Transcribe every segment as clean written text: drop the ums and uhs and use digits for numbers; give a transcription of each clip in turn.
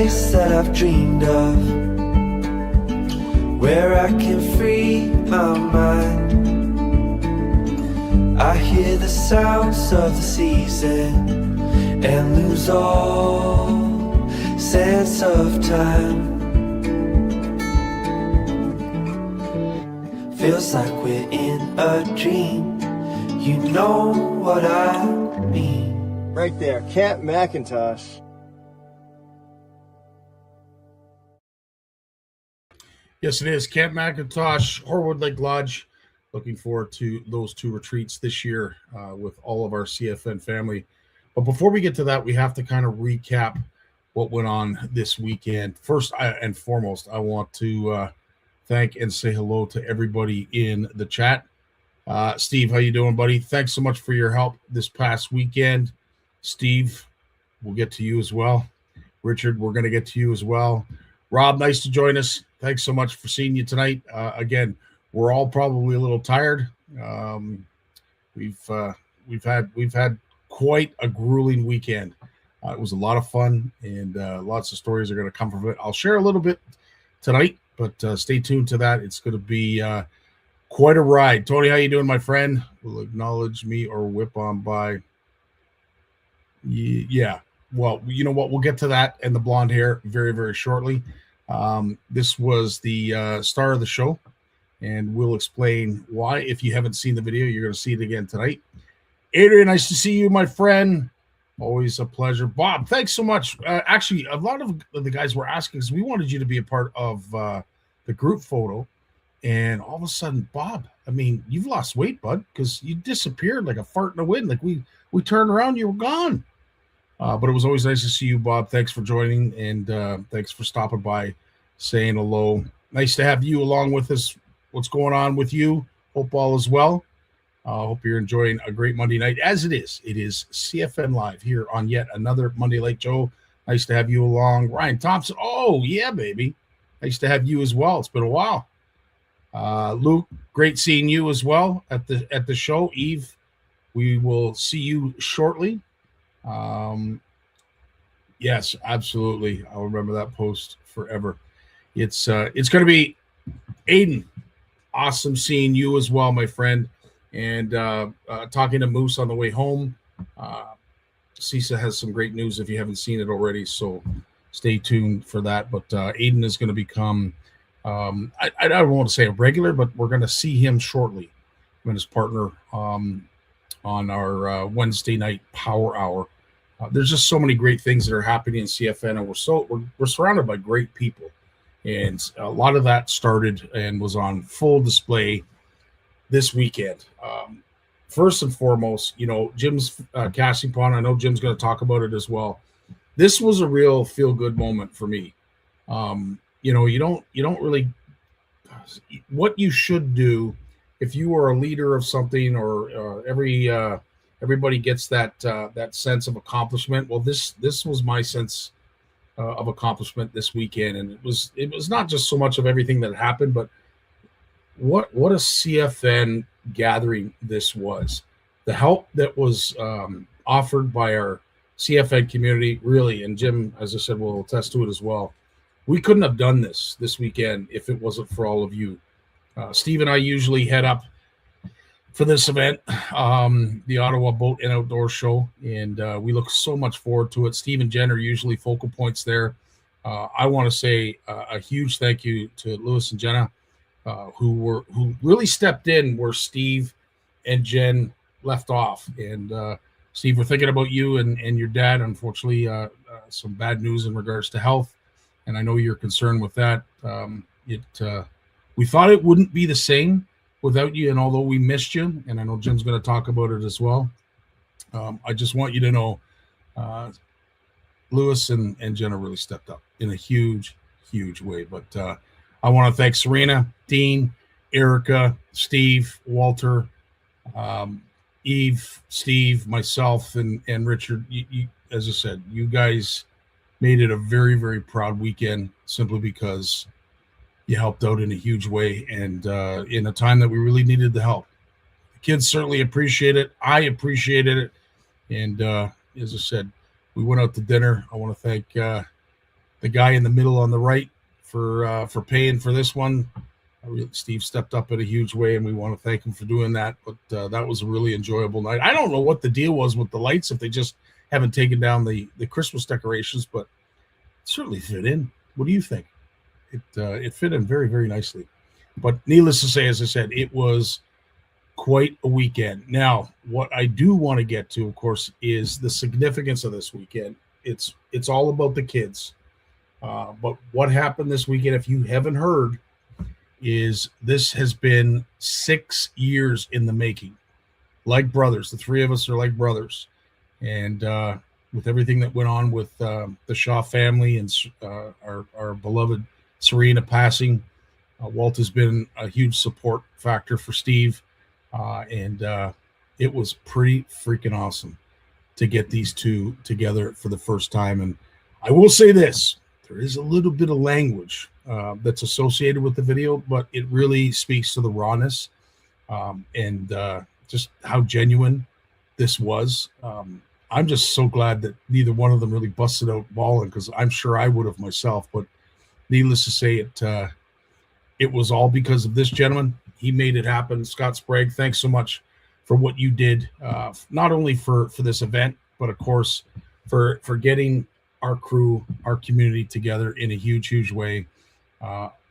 place that I've dreamed of, where I can free my mind. I hear the sounds of the season and lose all sense of time. Feels like we're in a dream, you know what I mean. Right there, Camp McIntosh. Yes, it is. Camp McIntosh, Horwood Lake Lodge. Looking forward to those two retreats this year with all of our CFN family. But before we get to that, we have to kind of recap what went on this weekend. First and foremost, I want to thank and say hello to everybody in the chat. Steve, how you doing, buddy? Thanks so much for your help this past weekend. Steve, we'll get to you as well. Richard, we're going to get to you as well. Rob, nice to join us. Thanks so much for seeing you tonight. Again, we're all probably a little tired. We've had quite a grueling weekend. It was a lot of fun, and lots of stories are going to come from it. I'll share a little bit tonight, but stay tuned to that. It's going to be quite a ride. Tony, how you doing, my friend? Will acknowledge me or whip on by. Yeah. Well, you know what? We'll get to that and the blonde hair very, very shortly. This was the star of the show, and we'll explain why. If you haven't seen the video, you're going to see it again tonight. Adrian, nice to see you, my friend. Always a pleasure. Bob, thanks so much. Actually, a lot of the guys were asking because we wanted you to be a part of the group photo, and all of a sudden, Bob, I mean, you've lost weight, bud, because you disappeared like a fart in the wind. Like we turned around, you were gone. But it was always nice to see you, Bob. Thanks for joining, and thanks for stopping by, saying hello. Nice to have you along with us. What's going on with you? Hope all is well. Hope you're enjoying a great Monday night, as it is. It is CFN Live here on yet another Monday Night. Joe, nice to have you along. Ryan Thompson, oh, yeah, baby. Nice to have you as well. It's been a while. Luke, great seeing you as well at the show. Eve, we will see you shortly. Yes, absolutely. I'll remember that post forever. It's going to be Aiden. Awesome seeing you as well, my friend. And talking to Moose on the way home. CISA has some great news if you haven't seen it already, so stay tuned for that. But Aiden is going to become, I don't want to say a regular, but we're going to see him shortly. Him and his partner on our Wednesday night Power Hour. There's just so many great things that are happening in CFN, and we're surrounded by great people, and a lot of that started and was on full display this weekend. First and foremost, you know, Jim's casting pond. I know Jim's going to talk about it as well. This was a real feel-good moment for me. You know, you don't really what you should do if you are a leader of something, or everybody gets that sense of accomplishment. Well, this was my sense of accomplishment this weekend, and it was not just so much of everything that happened, but what a CFN gathering this was. The help that was offered by our CFN community, really, and Jim, as I said, will attest to it as well. We couldn't have done this weekend if it wasn't for all of you. Steve and I usually head up for this event, the Ottawa Boat and Outdoor Show, and we look so much forward to it. Steve and Jen are usually focal points there. I want to say a huge thank you to Lewis and Jenna, who really stepped in where Steve and Jen left off. And Steve, we're thinking about you and your dad. Unfortunately, some bad news in regards to health, and I know you're concerned with that. We thought it wouldn't be the same without you, and although we missed you, and I know Jim's going to talk about it as well, I just want you to know Lewis and Jenna really stepped up in a huge, huge way. But I want to thank Serena, Dean, Erica, Steve, Walter, Eve, Steve, myself, and Richard. You, as I said, you guys made it a very, very proud weekend simply because you helped out in a huge way, and in a time that we really needed the help. The kids certainly appreciate it. I appreciated it. And as I said, we went out to dinner. I want to thank the guy in the middle on the right for paying for this one. Steve stepped up in a huge way, and we want to thank him for doing that. But that was a really enjoyable night. I don't know what the deal was with the lights, if they just haven't taken down the Christmas decorations, but it certainly fit in. What do you think? It fit in very, very nicely. But needless to say, as I said, it was quite a weekend. Now, what I do want to get to, of course, is the significance of this weekend. It's all about the kids. But what happened this weekend, if you haven't heard, is this has been 6 years in the making. Like brothers. The three of us are like brothers. And with everything that went on with the Shaw family and our beloved Serena passing, Walt has been a huge support factor for Steve. And it was pretty freaking awesome to get these two together for the first time. And I will say this, there is a little bit of language that's associated with the video, but it really speaks to the rawness and just how genuine this was. I'm just so glad that neither one of them really busted out bawling, because I'm sure I would have myself. But needless to say, it was all because of this gentleman. He made it happen. Scott Sprague, thanks so much for what you did, not only for this event, but of course for getting our crew, our community together in a huge, huge way.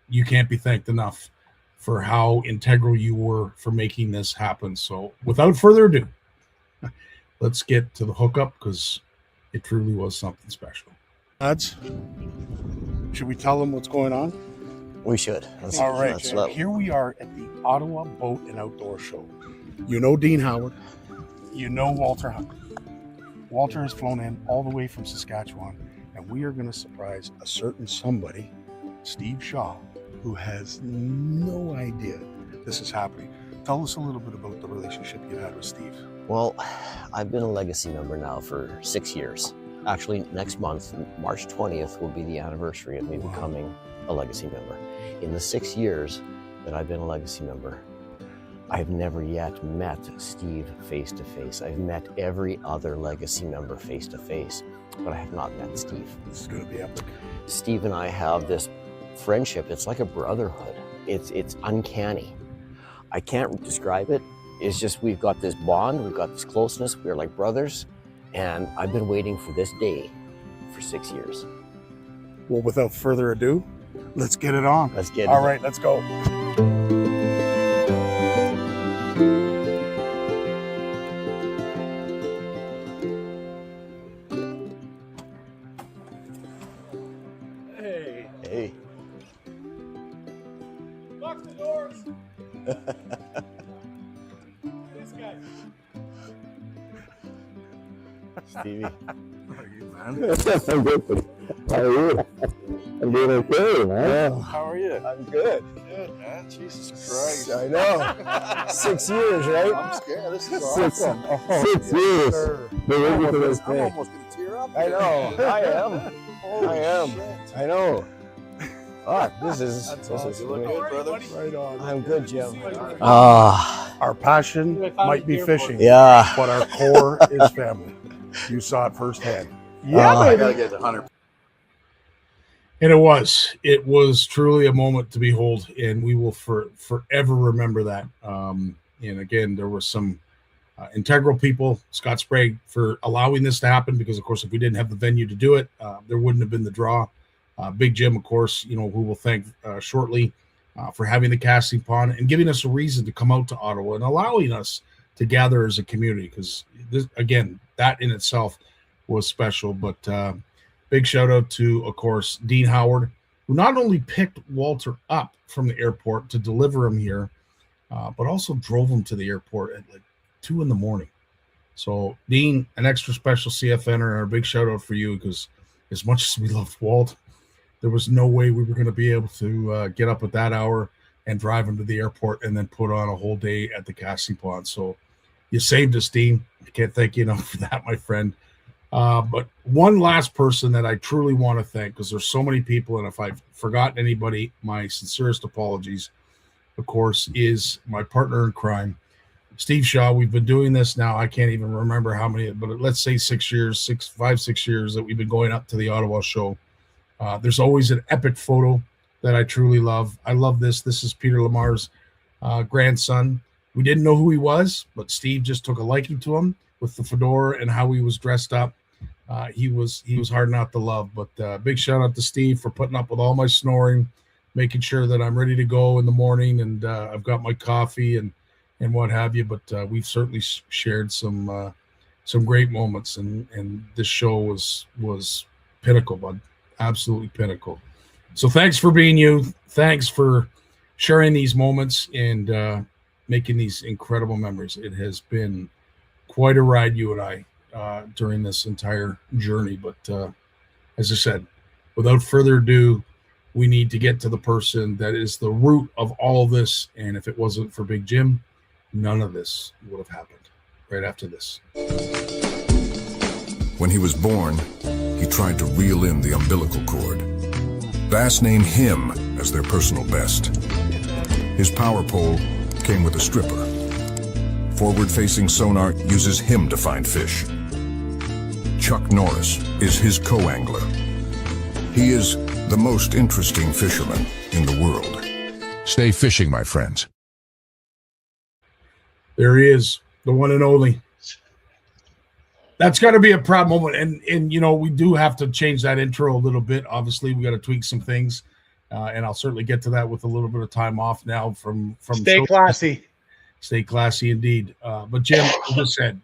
You can't be thanked enough for how integral you were for making this happen. So without further ado, let's get to the hookup, because it truly was something special. Lads, should we tell them what's going on? We should. All right. Here we are at the Ottawa Boat and Outdoor Show. You know Dean Howard. You know Walter Hunt. Walter has flown in all the way from Saskatchewan, and we are going to surprise a certain somebody, Steve Shaw, who has no idea this is happening. Tell us a little bit about the relationship you had with Steve. Well, I've been a legacy member now for 6 years. Actually, next month, March 20th, will be the anniversary of me becoming a legacy member. In the 6 years that I've been a legacy member, I've never yet met Steve face to face. I've met every other legacy member face to face, but I have not met Steve. This is going to be epic. Steve and I have this friendship. It's like a brotherhood. It's uncanny. I can't describe it. It's just, we've got this bond, we've got this closeness. We're like brothers, and I've been waiting for this day for 6 years. Well, without further ado, let's get it on. Let's get it All on. right, let's go. Hey. Lock the doors. This guy. Stevie. How are you, man? I'm good. How are you? I'm doing okay, man. How are you? I'm good. Good, man. Jesus Christ. I know. 6 years, right? I'm scared. This is Six- awesome. 6 years. Sir. Been waiting for this I'm day. almost going to tear up. I know. I am. Holy I am. shit. I know. Ah, this is You look good, brother. Right on. I'm good, Jim. Our passion might be fishing, Yeah. but our core is family. You saw it firsthand. I gotta get the 100. And it was truly a moment to behold, and we will forever remember that. And again, there were some integral people, Scott Sprague, for allowing this to happen, because of course, if we didn't have the venue to do it, there wouldn't have been the draw. Big Jim, of course, who we'll thank shortly, for having the casting pond and giving us a reason to come out to Ottawa and allowing us to gather as a community, because this, again, that in itself was special. But big shout out to, of course, Dean Howard, who not only picked Walter up from the airport to deliver him here, but also drove him to the airport at like 2 a.m. So Dean, an extra special CFNer, and a big shout out for you, because as much as we loved Walt, there was no way we were going to be able to get up at that hour and drive him to the airport and then put on a whole day at the casting pond. So you saved us, Dean. I can't thank you enough for that, my friend. But one last person that I truly want to thank, because there's so many people, and if I've forgotten anybody, my sincerest apologies, of course, is my partner in crime, Steve Shaw. We've been doing this now, I can't even remember how many, but let's say 6 years, 6 years that we've been going up to the Ottawa show. There's always an epic photo that I truly love. I love this. This is Peter Lamar's grandson. We didn't know who he was, but Steve just took a liking to him with the fedora and how he was dressed up. He was hard not to love. But big shout out to Steve for putting up with all my snoring, making sure that I'm ready to go in the morning, and I've got my coffee and what have you. But we've certainly shared some great moments, and this show was pinnacle, bud. Absolutely pinnacle. So thanks for being you. Thanks for sharing these moments and making these incredible memories. It has been quite a ride, you and I, during this entire journey. But as I said, without further ado, we need to get to the person that is the root of all this. And if it wasn't for Big Jim, none of this would have happened. Right after this. When he was born, he tried to reel in the umbilical cord. Bass named him as their personal best. His power pole came with a stripper. Forward-facing sonar uses him to find fish. Chuck Norris is his co-angler. He is the most interesting fisherman in the world. Stay fishing, my friends. There he is, the one and only. That's got to be a proud moment. And you know, we do have to change that intro a little bit. Obviously, we got to tweak some things. And I'll certainly get to that with a little bit of time off now from Stay classy. Stay classy indeed. But Jim, as I said,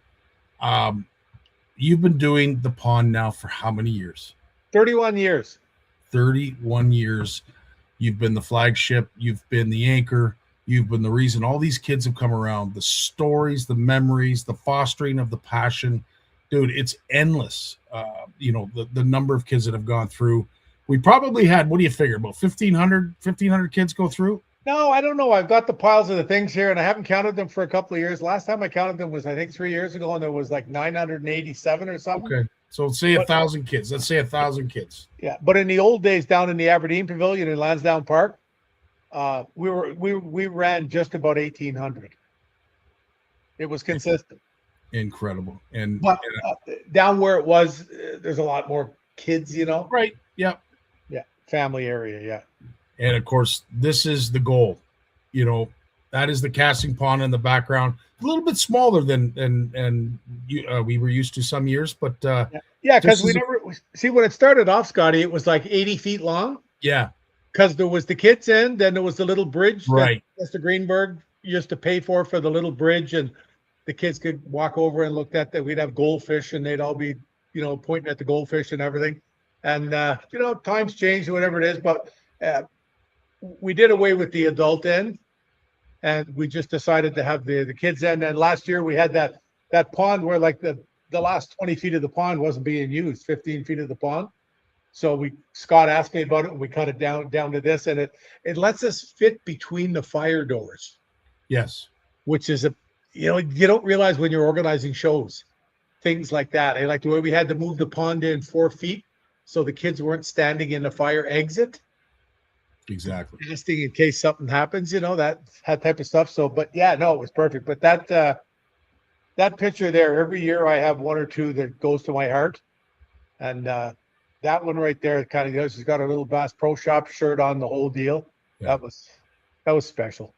you've been doing the pond now for how many years? 31 years. 31 years. You've been the flagship. You've been the anchor. You've been the reason all these kids have come around. The stories, the memories, the fostering of the passion. Dude, it's endless. You know, the number of kids that have gone through. We probably had, what do you figure, about 1,500 kids go through? No, I don't know. I've got the piles of the things here, and I haven't counted them for a couple of years. Last time I counted them was, I think, 3 years ago, and there was like 987 or something. Okay, so let's say 1,000 kids. Let's say 1,000 kids. Yeah, but in the old days, down in the Aberdeen Pavilion in Lansdowne Park, we ran just about 1,800. It was consistent. Incredible. And but down where it was, there's a lot more kids, you know. Right. Yep. Yeah. Family area. Yeah. And of course, this is the goal. You know, that is the casting pond in the background. A little bit smaller than we were used to some years, but yeah, because we never see when it started off, Scotty. It was like 80 feet long. Yeah. Because there was the kids' end, then there was the little bridge right. that Mr. Greenberg used to pay for the little bridge, and the kids could walk over and look at that. We'd have goldfish, and they'd all be, you know, pointing at the goldfish and everything. And you know, times change, whatever it is, but we did away with the adult end, and we just decided to have the kids end. And last year we had that pond where like the last 20 feet of the pond wasn't being used, 15 feet of the pond. So Scott asked me about it, and we cut it down to this, and it lets us fit between the fire doors. Yes. Which is you know, you don't realize when you're organizing shows, things like that. And like the way we had to move the pond in 4 feet so the kids weren't standing in the fire exit. Exactly. Just in case something happens, you know, that type of stuff. So, but yeah, no, it was perfect. But that picture there, every year I have one or two that goes to my heart. And that one right there kind of goes, she's got a little Bass Pro Shop shirt on, the whole deal. Yeah. That was special.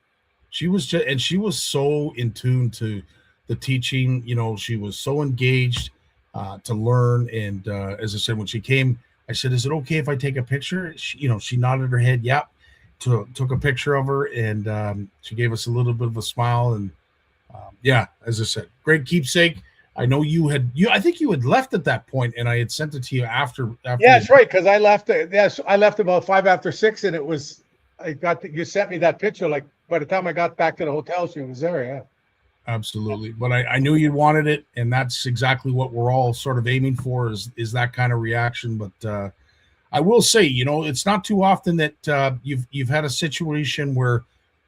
She was she was so in tune to the teaching, you know, she was so engaged to learn. And as I said, when she came, I said, is it okay if I take a picture? She nodded her head. Yep. Took a picture of her, and she gave us a little bit of a smile. And yeah, as I said, great keepsake. I know I think you had left at that point, and I had sent it to you after. Yeah, that's right. Because I left. Yes, I left about 5 after 6, and it was. You sent me that picture. Like by the time I got back to the hotel, she was there. Yeah, absolutely. But I knew you wanted it, and that's exactly what we're all sort of aiming for is that kind of reaction. But I will say, you know, it's not too often that you've had a situation where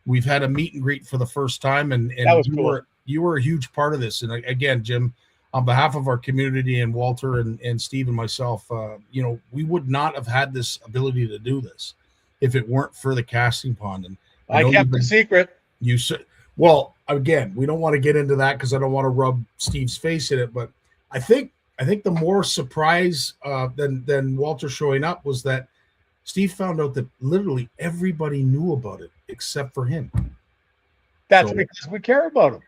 we've had a meet and greet for the first time, and that was cool. You were a huge part of this. And again, Jim, on behalf of our community and Walter and Steve and myself, you know, we would not have had this ability to do this if it weren't for the casting pond. And I kept the secret. You said, well, again, we don't want to get into that because I don't want to rub Steve's face in it. But I think the more surprise than Walter showing up was that Steve found out that literally everybody knew about it except for him. That's So- because we care about him.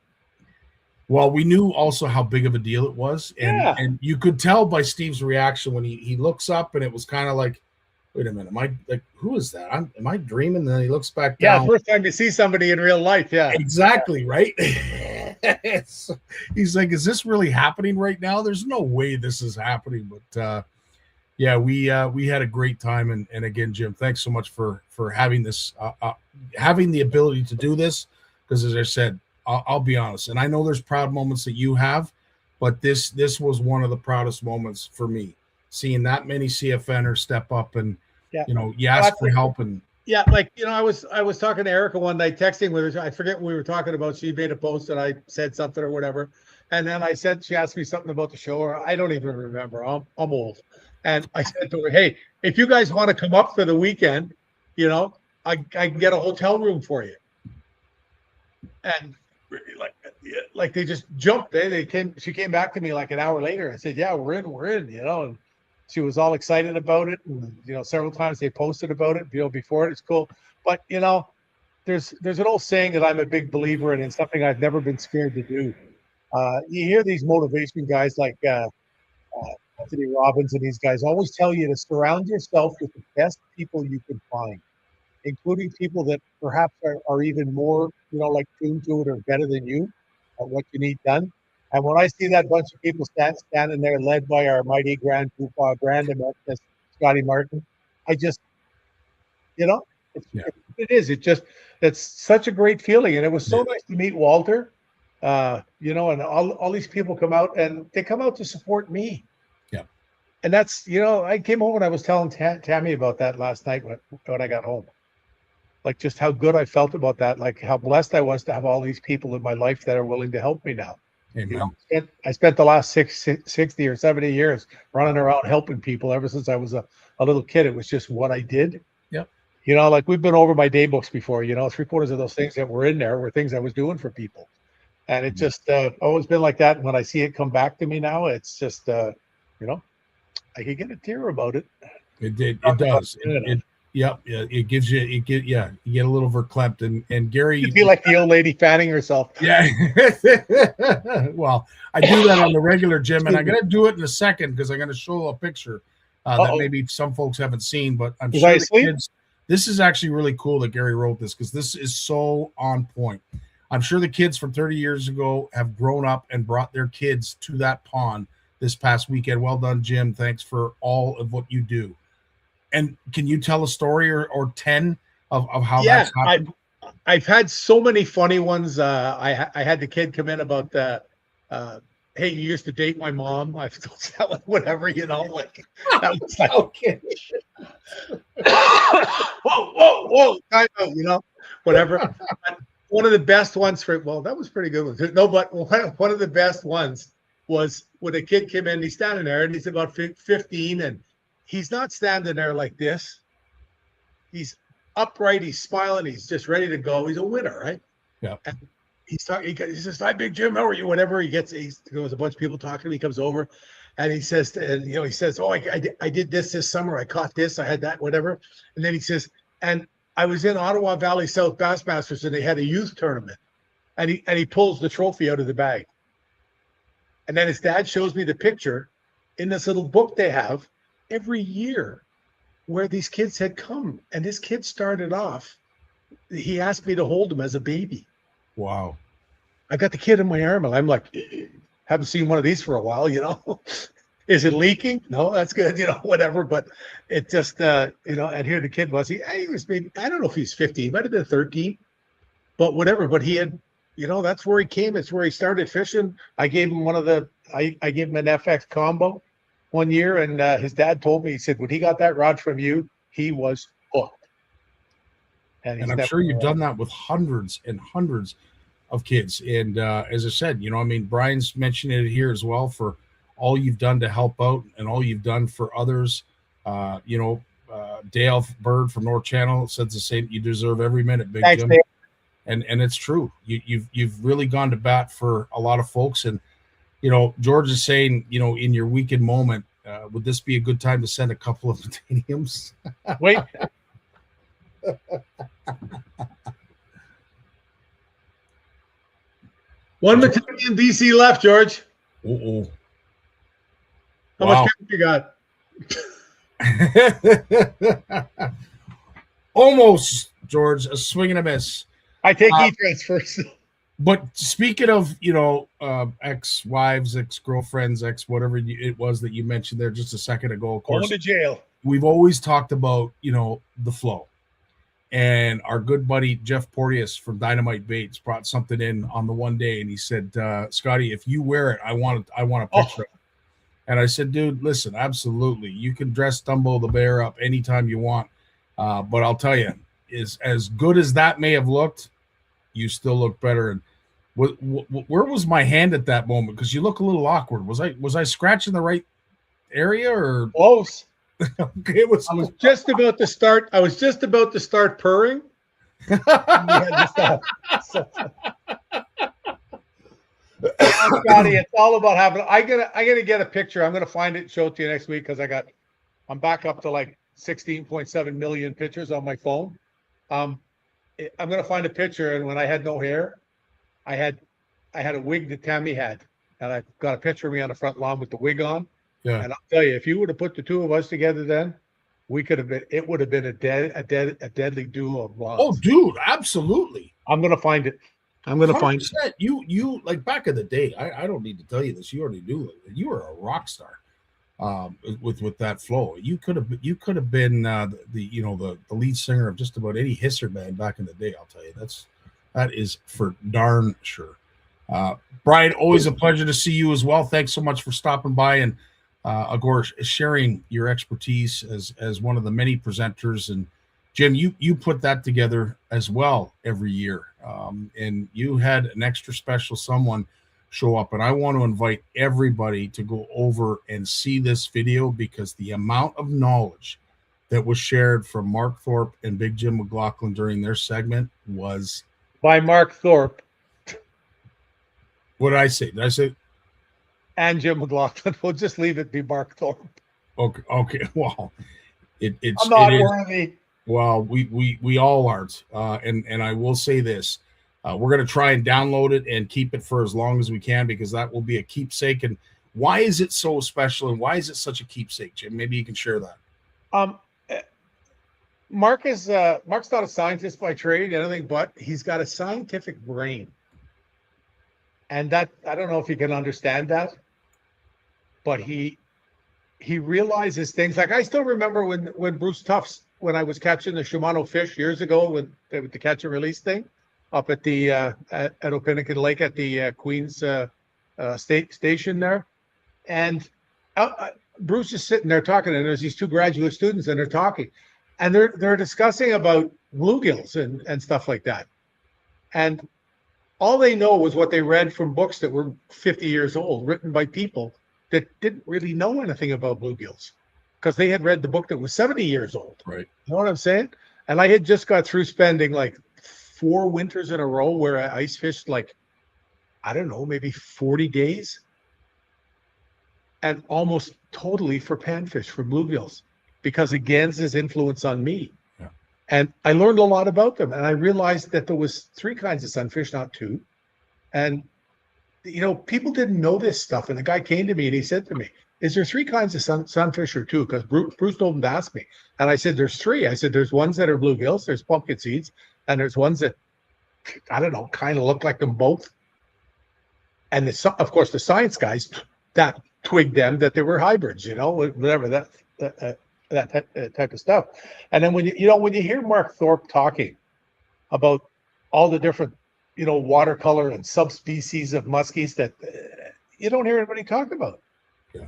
Well, we knew also how big of a deal it was, and Yeah. and you could tell by Steve's reaction when he looks up, and it was kind of like, wait a minute, am I like, who is that? Am I dreaming? And then he looks back Yeah, down. first time you see somebody in real life. Yeah. Exactly, right? He's like, is this really happening right now? There's no way this is happening. But yeah, we had a great time, and again, Jim, thanks so much for having this, having the ability to do this, because as I said, I'll be honest, and I know there's proud moments that you have, but this was one of the proudest moments for me, seeing that many CFNers step up and you ask for help. And Yeah, like I was talking to Erica one night, texting with her. I forget what we were talking about. She made a post and I said something or whatever, and then she asked me something about the show, or I don't even remember. I'm old, and I said to her, "Hey, if you guys want to come up for the weekend, I can get a hotel room for you." And like they just jumped. She came back to me like an hour later. I said, "Yeah, we're in," and she was all excited about it. And, several times they posted about it, before it. It's cool. But, there's an old saying that I'm a big believer in, and something I've never been scared to do. You hear these motivation guys like Anthony Robbins and these guys always tell you to surround yourself with the best people you can find, including people that perhaps are even more, like tuned to it or better than you at what you need done. And when I see that bunch of people standing there, led by our mighty Grand Poobah, Grand Emeritus Scotty Martin, I just, it is. It's such a great feeling. And it was so nice to meet Walter, and all these people come out, and they come out to support me. Yeah. And that's, I came home and I was telling Tammy about that last night when I got home. Like just how good I felt about that, like how blessed I was to have all these people in my life that are willing to help me now. amen. I spent the last 60 or 70 years running around helping people ever since I was a little kid. It was just what I did. Yep. Like we've been over my day books before, 3/4 of those things that were in there were things I was doing for people. And it just always been like that. And when I see it come back to me now, it's just, I could get a tear about it. It does. Yep. Yeah, it gives you, you get a little verklempt, and Gary, You'd be like the old lady fanning herself. yeah. Well, I do that on the regular, Jim, and I'm going to do it in a second because I'm going to show a picture that maybe some folks haven't seen, but I'm sure the kids, this is actually really cool that Gary wrote this because this is so on point. I'm sure the kids from 30 years ago have grown up and brought their kids to that pond this past weekend. Well done, Jim. Thanks for all of what you do. And can you tell a story or 10 of how that's happened? I've had so many funny ones. I had the kid come in about hey, you used to date my mom. I've told that whatever, like that was like okay. whoa, time out, whatever. One of the best ones that was pretty good. No, but one of the best ones was when a kid came in. He's standing there and he's about 15 and he's not standing there like this. He's upright. He's smiling. He's just ready to go. He's a winner, right? Yeah. And he's talking. He says, "Hi, Big Jim. How are you?" Whatever. There's a bunch of people talking to him. He comes over, and he says, "Oh, I did this summer. I caught this. I had that. Whatever." And then he says, "And I was in Ottawa Valley South Bassmasters, and they had a youth tournament." And he pulls the trophy out of the bag. And then his dad shows me the picture in this little book they have every year where these kids had come. And this kid started off, he asked me to hold him as a baby. Wow. I got the kid in my arm and I'm like, haven't seen one of these for a while, Is it leaking? No, that's good, whatever. But it just, and here the kid was, he was maybe, I don't know if he's 15, might have been 13, but whatever. But he had, that's where he came. It's where he started fishing. I gave him I gave him an FX combo one year, and his dad told me, he said, when he got that rod from you, he was hooked. And I'm sure you've done that with hundreds and hundreds of kids. And as I said, Brian's mentioned it here as well for all you've done to help out and all you've done for others. Dale Bird from North Channel says the same. You deserve every minute, Big Thanks, Jim. Dale. And it's true. You've really gone to bat for a lot of folks. And George is saying, in your weekend moment, would this be a good time to send a couple of titaniums? Wait. One battalion BC left, George. Uh-oh. How Wow. much cash you got? Almost, George, a swing and a miss. I take e-transfers. But speaking of, ex-wives, ex-girlfriends, whatever it was that you mentioned there just a second ago, of Going course, to jail. we've always talked about, the flow. And our good buddy Jeff Porteous from Dynamite Baits brought something in on the one day, and he said, Scotty, if you wear it, I want a picture of it. And I said, dude, listen, absolutely. You can dress Dumbo the Bear up anytime you want. But I'll tell you, is as good as that may have looked, you still look better. And where was my hand at that moment? Because you look a little awkward. Was I scratching the right area or Close. okay? It was. I was just about to start. Purring. And we had to stop. Scotty, it's all about having. I gotta get a picture. I'm gonna find it and show it to you next week because I'm back up to like 16.7 million pictures on my phone. I'm gonna find a picture, and when I had no hair, I had a wig that Tammy had, and I got a picture of me on the front lawn with the wig on. Yeah. And I'll tell you, if you would have put the two of us together, then we could have been. It would have been a deadly duo of blondes. Oh, dude, absolutely. I'm gonna find it. I'm gonna find it. 100%. You like back in the day. I don't need to tell you this. You already knew it. You were a rock star. With that flow, you could have been the lead singer of just about any hisser band back in the day. I'll tell you, that is for darn sure. Brian, always a pleasure to see you as well. Thanks so much for stopping by and of course sharing your expertise as one of the many presenters. And Jim, you put that together as well every year, and you had an extra special someone show up, and I want to invite everybody to go over and see this video because the amount of knowledge that was shared from Mark Thorpe and Big Jim McLaughlin during their segment was By Mark Thorpe what did I say? Did I say? and Jim McLaughlin. We'll just leave it be Mark Thorpe. Okay. Well, it's I'm not it is, worthy. well, we all aren't, and I will say this. We're going to try and download it and keep it for as long as we can because that will be a keepsake. And why is it so special and why is it such a keepsake, Jim? Maybe you can share that. Mark's not a scientist by trade, anything but he's got a scientific brain. And that, I don't know if you can understand that, but he realizes things. Like I still remember when Bruce Tufts, when I was catching the Shimano fish years ago with the catch and release thing, up at the at Opinican Lake at the Queens station there, and Bruce is sitting there talking, and there's these two graduate students, and they're talking, and they're discussing about bluegills and stuff like that, and all they know was what they read from books that were 50 years old, written by people that didn't really know anything about bluegills, because they had read the book that was 70 years old. Right. You know what I'm saying? And I had just got through spending like 4 winters in a row where I ice fished like, I don't know, maybe 40 days. And almost totally for panfish, for bluegills, because of Gans's influence on me. Yeah. And I learned a lot about them. And I realized that there was 3 kinds of sunfish, not 2. And, people didn't know this stuff. And the guy came to me and he said to me, is there 3 kinds of sunfish or 2? Because Bruce told him to ask me. And I said, there's 3. I said, there's ones that are bluegills, there's pumpkin seeds, and there's ones that, I don't know, kind of look like them both. And of course, the science guys that twigged them that they were hybrids, whatever that type of stuff. And then when you hear Mark Thorpe talking about all the different, watercolor and subspecies of muskies that you don't hear anybody talk about. Yeah.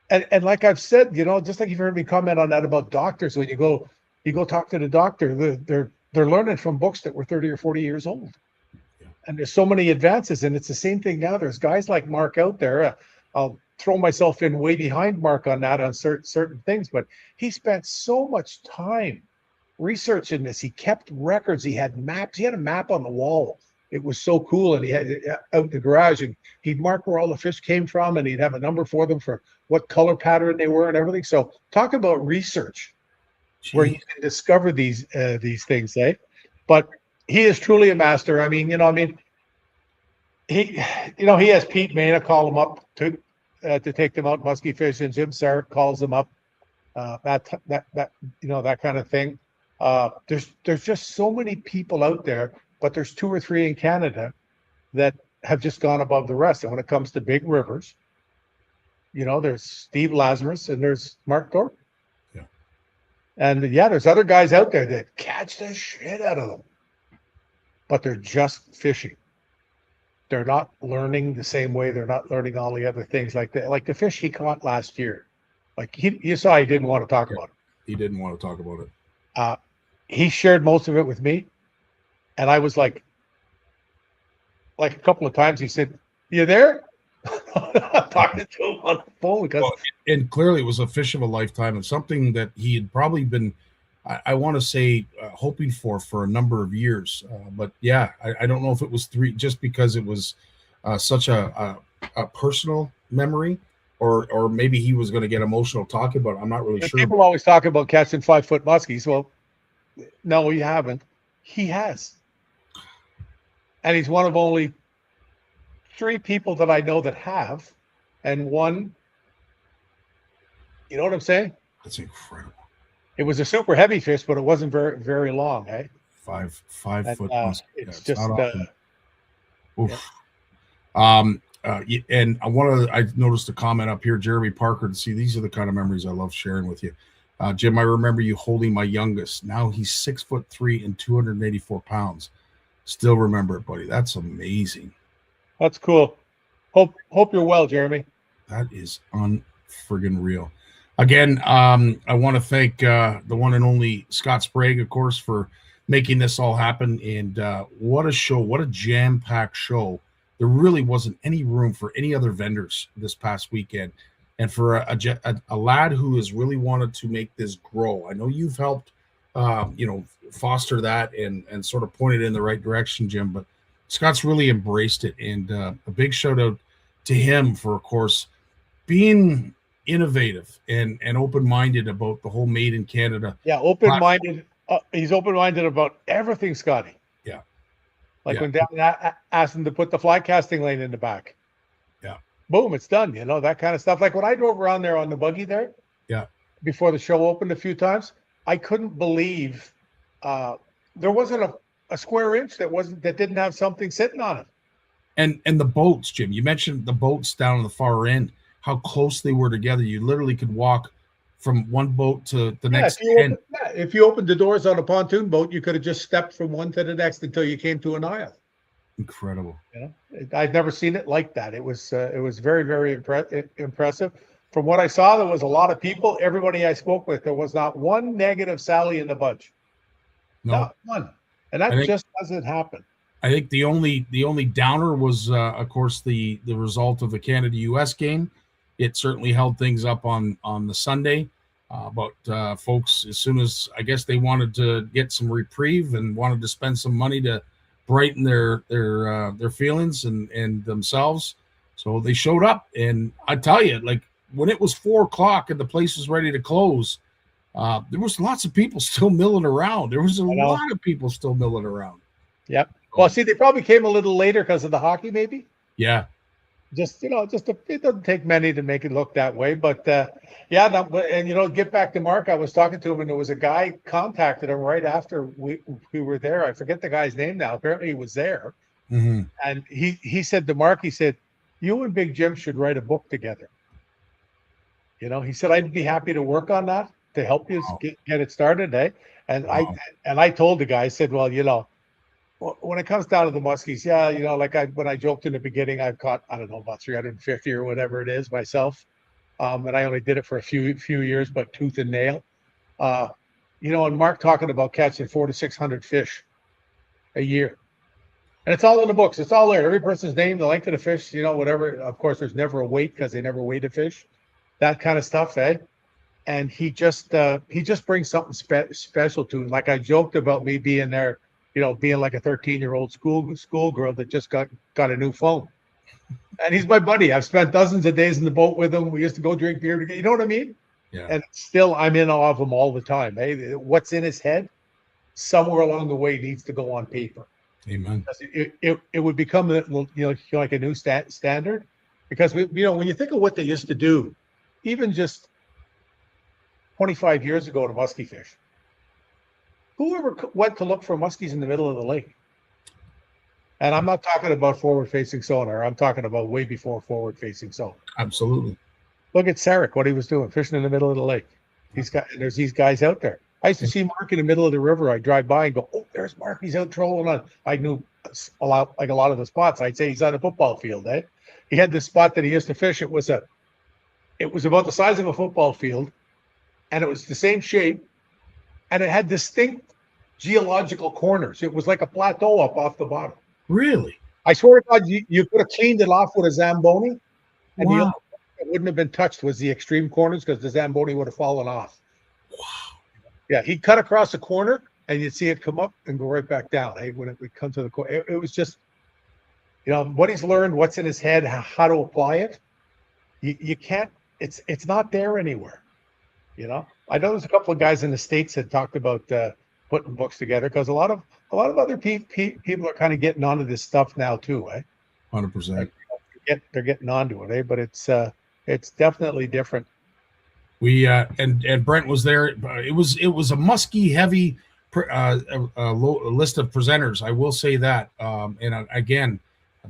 And like I've said, just like you've heard me comment on that about doctors, when you go talk to the doctor, they're learning from books that were 30 or 40 years old. Yeah. And there's so many advances, and it's the same thing now. There's guys like Mark out there. I'll throw myself in way behind Mark on that on certain things, but he spent so much time researching this. He kept records. He had maps. He had a map on the wall it was so cool. And he had it out in the garage, and he'd mark where all the fish came from, and he'd have a number for them for what color pattern they were and everything. So talk about research where you can discover these things, eh? But he is truly a master. I mean, he has Pete Mena call him up to take them out musky fish, and Jim Sarek calls them up, that kind of thing. There's just so many people out there, but there's 2 or 3 in Canada that have just gone above the rest. And when it comes to big rivers, there's Steve Lazarus and there's Mark Thornton. Yeah. And there's other guys out there that catch the shit out of them, but they're just fishing. They're not learning the same way. They're not learning all the other things like that. Like the fish he caught last year. Like you saw, he didn't want to talk about it. He didn't want to talk about it. He shared most of it with me. And I was like a couple of times he said, "You there?" I'm talking to him on the phone because and clearly it was a fish of a lifetime and something that he had probably been, I want to say, hoping for a number of years. But yeah, I don't know if it was 3 just because it was such a personal memory, or maybe he was going to get emotional talking about it. I'm not really sure. People always talk about catching 5-foot muskies. Well, no, you haven't. He has. And he's one of only 3 people that I know that have, and one, you know what I'm saying? That's incredible. It was a super heavy fish, but it wasn't very, very long, eh? 5 And, foot. it's Yeah, just, not often. Oof. And I noticed a comment up here, Jeremy Parker. See, these are the kind of memories I love sharing with you. Jim, I remember you holding my youngest. Now he's 6'3" and 284 pounds. Still remember it, buddy. That's amazing. That's cool. Hope you're well, Jeremy. That is unfriggin' real. Again, I want to thank the one and only Scott Sprague, of course, for making this all happen. And what a show. What a jam-packed show. There really wasn't any room for any other vendors this past weekend. And for a lad who has really wanted to make this grow, I know you've helped, foster that and sort of point it in the right direction, Jim. But Scott's really embraced it, and a big shout out to him for, of course, being innovative and open-minded about the whole Made in Canada. Yeah, open-minded. He's open-minded about everything, Scotty. Yeah. Like when Dan asked him to put the fly casting lane in the back. Yeah. Boom, it's done. That kind of stuff. Like when I drove around there on the buggy there. Yeah. Before the show opened a few times, I couldn't believe there wasn't a square inch that didn't have something sitting on it. And the boats, Jim. You mentioned the boats down on the far end, how close they were together. You literally could walk from one boat to the next. If you opened the doors on a pontoon boat, you could have just stepped from one to the next until you came to an aisle. Incredible. I've never seen it like that. It was very, very impressive. From what I saw, there was a lot of people. Everybody I spoke with, there was not one negative Sally in the bunch. No. Not one. And that just doesn't happen. I think the only downer was, of course, the result of the Canada-US game. It certainly held things up on the Sunday. But folks, as soon as I guess they wanted to get some reprieve and wanted to spend some money to brighten their feelings and themselves, so they showed up. And I tell you, like when it was 4:00 and the place was ready to close, there was lots of people still milling around. There was a lot of people still milling around. Yep. Well, see, they probably came a little later because of the hockey, maybe. Yeah. It doesn't take many to make it look that way, but get back to Mark. I was talking to him, and there was a guy contacted him right after we were there. I forget the guy's name now. Apparently, he was there, and he said to Mark, he said, "You and Big Jim should write a book together." He said, "I'd be happy to work on that to help you get it started." And I told the guy, I said, "Well, when it comes down to the muskies, when I joked in the beginning, I've caught, I don't know, about 350 or whatever it is myself. And I only did it for a few years, but tooth and nail. And Mark talking about catching 400 to 600 fish a year. And it's all in the books. It's all there. Every person's name, the length of the fish, whatever. Of course, there's never a weight because they never weigh the fish. That kind of stuff, And he just brings something special to him. Like I joked about me being there being like a 13-year-old schoolgirl that just got a new phone. And he's my buddy. I've spent dozens of days in the boat with him. We used to go drink beer together. You know what I mean? Yeah. And still, I'm in awe of him all the time. Hey, what's in his head, somewhere along the way, needs to go on paper. Amen. It would become like a new standard, because when you think of what they used to do, even just 25 years ago to muskie fish, whoever went to look for muskies in the middle of the lake? And I'm not talking about forward-facing sonar. I'm talking about way before forward-facing sonar. Absolutely. Look at Sarek, what he was doing, fishing in the middle of the lake. There's these guys out there. I used to see Mark in the middle of the river. I'd drive by and go, "Oh, there's Mark. He's out trolling on." I knew a lot of the spots. I'd say he's on a football field. He had this spot that he used to fish. It was about the size of a football field, and it was the same shape, and it had distinct geological corners. It was like a plateau up off the bottom. Really? I swear to God, you could have cleaned it off with a Zamboni, and the Wow. only thing that wouldn't have been touched was the extreme corners, because the Zamboni would have fallen off. Wow. Yeah, he'd cut across the corner, and you'd see it come up and go right back down. When it would come to the corner, it was just, what he's learned, what's in his head, how to apply it. You can't. It's not there anywhere. I know there's a couple of guys in the States that talked about putting books together, because a lot of other people are kind of getting onto this stuff now too, 100%. They're getting onto it, but it's definitely different. We and Brent was there. It was a musky heavy list of presenters. I will say that. And again,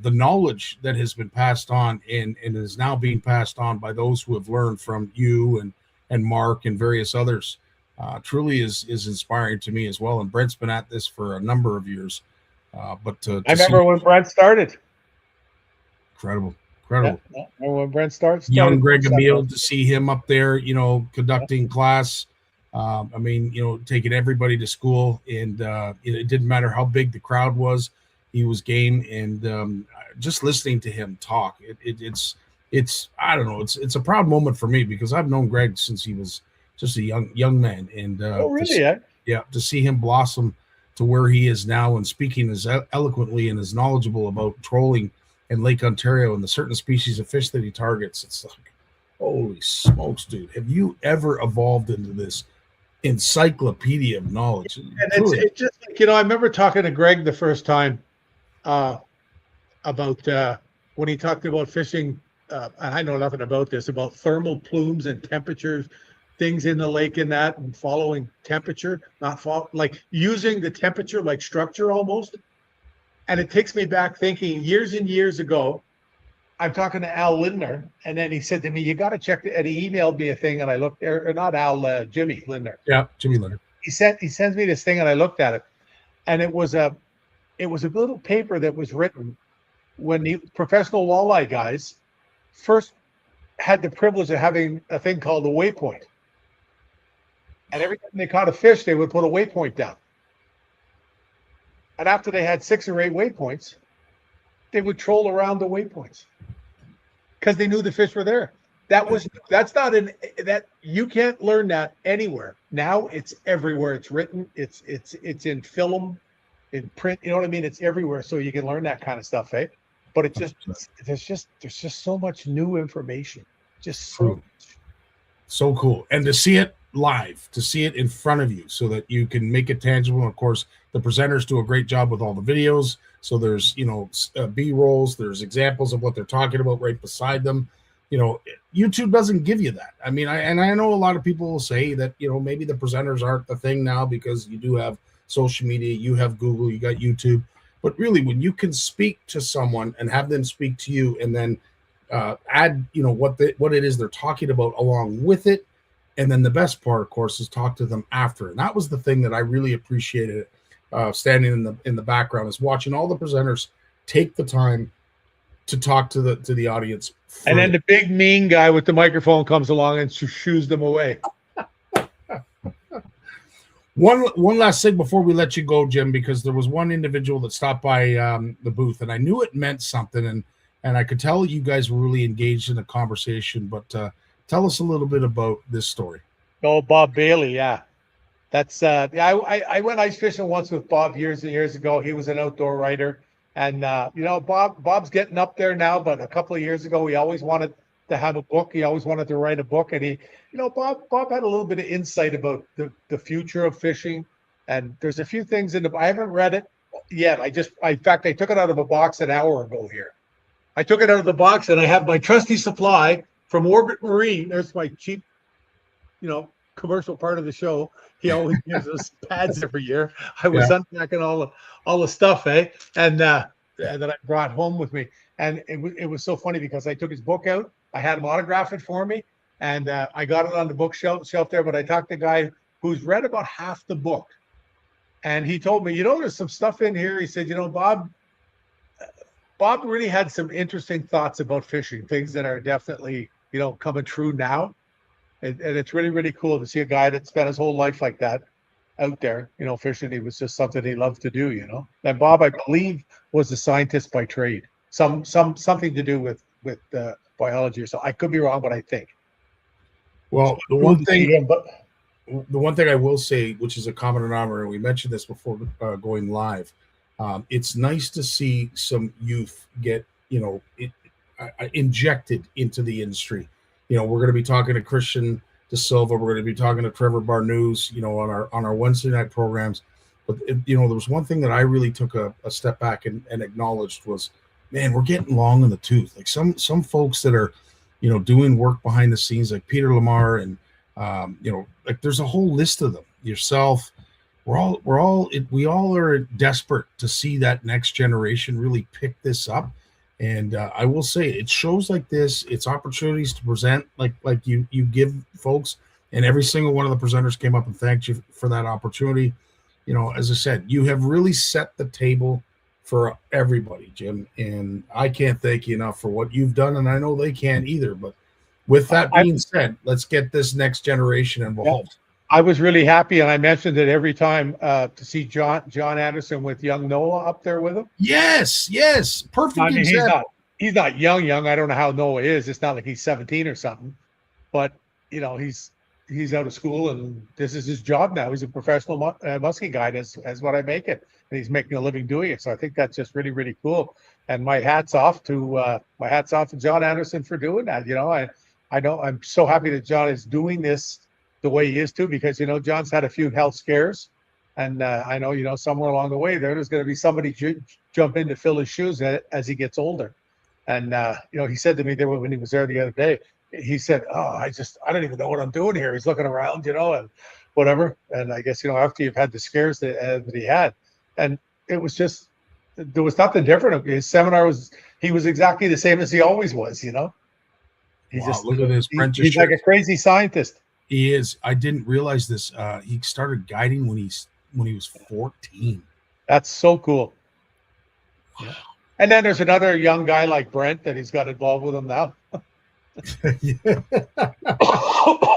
the knowledge that has been passed on and is now being passed on by those who have learned from you and Mark and various others truly is inspiring to me as well. And Brent's been at this for a number of years. But to I remember when Brent started. Incredible. Yeah, when Brent started. Young Greg Emile, to see him up there, conducting class. Taking everybody to school, and it didn't matter how big the crowd was. He was game, and just listening to him talk, it's I don't know, it's a proud moment for me, because I've known Greg since he was just a young man, and to see him blossom to where he is now, and speaking as eloquently and as knowledgeable about trolling in Lake Ontario and the certain species of fish that he targets. It's like, holy smokes, dude! Have you ever evolved into this encyclopedia of knowledge? And it's just like, I remember talking to Greg the first time about when he talked about fishing, and I know nothing about this, about thermal plumes and temperatures, things in the lake and that, and following temperature, like using the temperature like structure almost. And it takes me back thinking years and years ago, I'm talking to Al Lindner, and then he said to me, "You got to check," and he emailed me a thing, and I looked, or not Al, Jimmy Lindner. Yeah, Jimmy Lindner. He sends me this thing, and I looked at it, and it was a little paper that was written when the professional walleye guys first had the privilege of having a thing called a waypoint. And every time they caught a fish, they would put a waypoint down. And after they had 6 or 8 waypoints, they would troll around the waypoints because they knew the fish were there. That you can't learn that anywhere. Now it's everywhere. It's written. It's in film, in print. You know what I mean? It's everywhere, so you can learn that kind of stuff, eh? But there's just so much new information. Just so cool, and to see it live, to see it in front of you, so that you can make it tangible. And of course, the presenters do a great job with all the videos. So there's B-rolls, there's examples of what they're talking about right beside them. YouTube doesn't give you that. I mean, I know a lot of people will say that maybe the presenters aren't the thing now, because you do have social media, you have Google, you got YouTube. But really, when you can speak to someone and have them speak to you, and then add what it is they're talking about along with it, and then the best part, of course, is talk to them after. And that was the thing that I really appreciated. Standing in the background, is watching all the presenters take the time to talk to the audience. And then the big mean guy with the microphone comes along and shoos them away. One last thing before we let you go, Jim, because there was one individual that stopped by the booth, and I knew it meant something, and I could tell you guys were really engaged in the conversation. But tell us a little bit about this story. Oh, Bob Bailey, yeah. That's I went ice fishing once with Bob years and years ago. He was an outdoor writer, and Bob's getting up there now, but a couple of years ago he always wanted to have a book. He always wanted to write a book, and Bob had a little bit of insight about the future of fishing. And there's a few things I haven't read it yet. In fact, I took it out of a box an hour ago here. I took it out of the box, and I have my trusty supply from Orbit Marine. There's my cheap, commercial part of the show. He always gives us pads every year. I was unpacking all the stuff, and that I brought home with me. And it was so funny because I took his book out. I had him autograph it for me, and I got it on the bookshelf there. But I talked to a guy who's read about half the book, and he told me, there's some stuff in here. He said, Bob really had some interesting thoughts about fishing, things that are definitely coming true now. And it's really, really cool to see a guy that spent his whole life like that out there, fishing. It was just something he loved to do, And Bob, I believe, was a scientist by trade, something to do with biology or so. I could be wrong, but I think. Well, the one thing I will say, which is a common denominator, and we mentioned this before going live, it's nice to see some youth get, injected into the industry. We're going to be talking to Christian De Silva. We're going to be talking to Trevor Barnucz, on our Wednesday night programs. But, there was one thing that I really took a step back and acknowledged was, man, we're getting long in the tooth. Like some folks that are, doing work behind the scenes, like Peter Lamar and, like there's a whole list of them. Yourself, we all are desperate to see that next generation really pick this up. And I will say, it shows like this, it's opportunities to present like you give folks, and every single one of the presenters came up and thanked you for that opportunity. As I said, you have really set the table for everybody, Jim, and I can't thank you enough for what you've done, and I know they can't either. But with that being said, let's get this next generation involved. I was really happy, and I mentioned it every time to see John Anderson with young Noah up there with him. Yes, perfect example. He's not young. I don't know how Noah is. It's not like he's 17 or something, but he's out of school, and this is his job now. He's a professional muskie guide, as what I make it, and he's making a living doing it. So I think that's just really, really cool. And my hat's off to John Anderson for doing that. I know I'm so happy that John is doing this the way he is too, because John's had a few health scares, and I know somewhere along the way there's going to be somebody jump in to fill his shoes as he gets older. And he said to me there when he was there the other day, he said, I don't even know what I'm doing here. He's looking around, and whatever. And I guess after you've had the scares that he had, and it was just, there was nothing different. His seminar he was exactly the same as he always was. Look at his apprenticeship. He's like a crazy scientist. He is. I didn't realize this. He started guiding when he was 14. That's so cool. Yeah. And then there's another young guy like Brent that he's got involved with him now.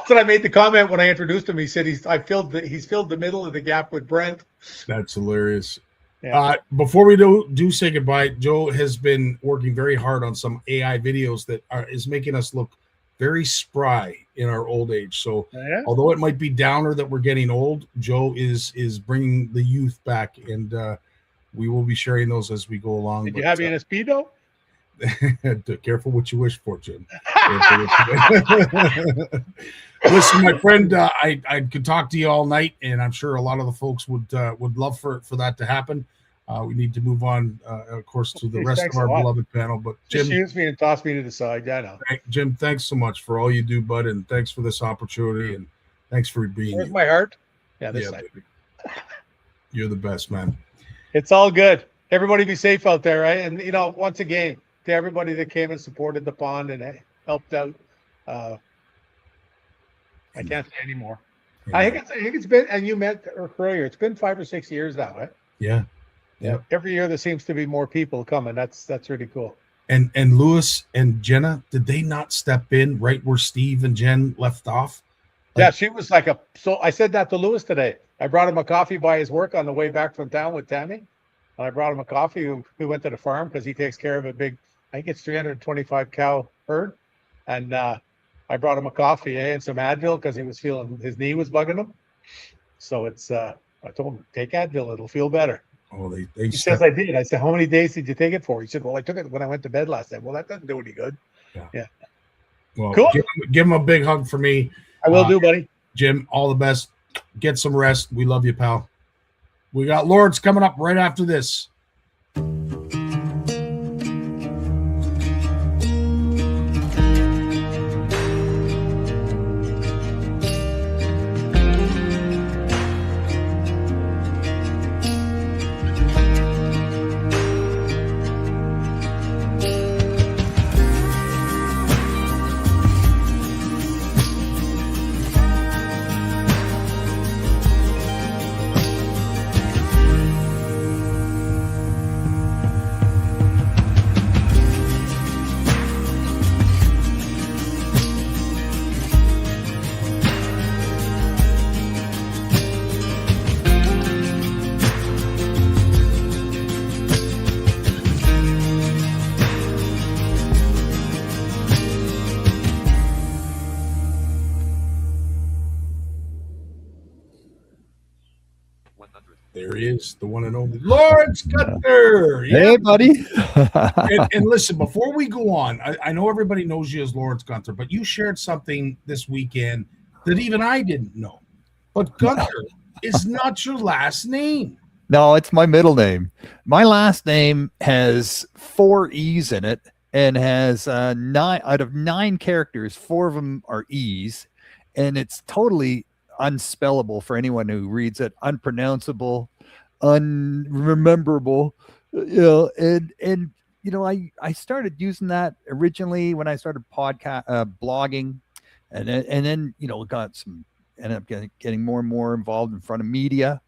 So I made the comment when I introduced him. He said he's filled the middle of the gap with Brent. That's hilarious. Yeah. Before we do say goodbye, Joe has been working very hard on some AI videos that is making us look very spry in our old age. So although it might be downer that we're getting old, Joe is bringing the youth back, and we will be sharing those as we go along. Did you have you in a Speedo? Careful what you wish for, Jim. Listen, my friend, I could talk to you all night, and I'm sure a lot of the folks would love for that to happen. We need to move on, of course, to the rest of our beloved panel. But Jim, just use me and toss me to the side. Yeah, I know. Jim, thanks so much for all you do, bud, and thanks for this opportunity, and thanks for being Where's here. my heart? Yeah, this side. Baby. You're the best, man. It's all good. Everybody be safe out there, right? And once again, to everybody that came and supported the pond and helped out. I can't say anymore. Yeah. I think it's been, and you met earlier, it's been 5 or 6 years now, right? Yeah. Every year there seems to be more people coming. That's really cool. And Lewis and Jenna, did they not step in right where Steve and Jen left off? Yeah, she was so I said that to Lewis today. I brought him a coffee by his work on the way back from town with Tammy. And I brought him a coffee. We went to the farm because he takes care of a big, I think it's 325 cow herd. And I brought him a coffee and some Advil because he was feeling his knee was bugging him. So it's I told him, take Advil, it'll feel better. Oh, they He says I did. I said, how many days did you take it for? He said, well, I took it when I went to bed last night. Well, that doesn't do any good. Well, Cool. give him a big hug for me. I will do, buddy. Jim, all the best. Get some rest. We love you, pal. We got Lawrence coming up right after this. There he is, the one and only Lawrence Gunther. Hey, buddy. And listen, before we go on, I know everybody knows you as Lawrence Gunther, but you shared something this weekend that even I didn't know. But Gunther is not your last name. No, it's my middle name. My last name has 4 E's in it and has 9 out of 9 characters. 4 of them are E's, and it's totally unspellable for anyone who reads it, unpronounceable, unrememberable, and I started using that originally when I started blogging, and then ended up getting more and more involved in front of media,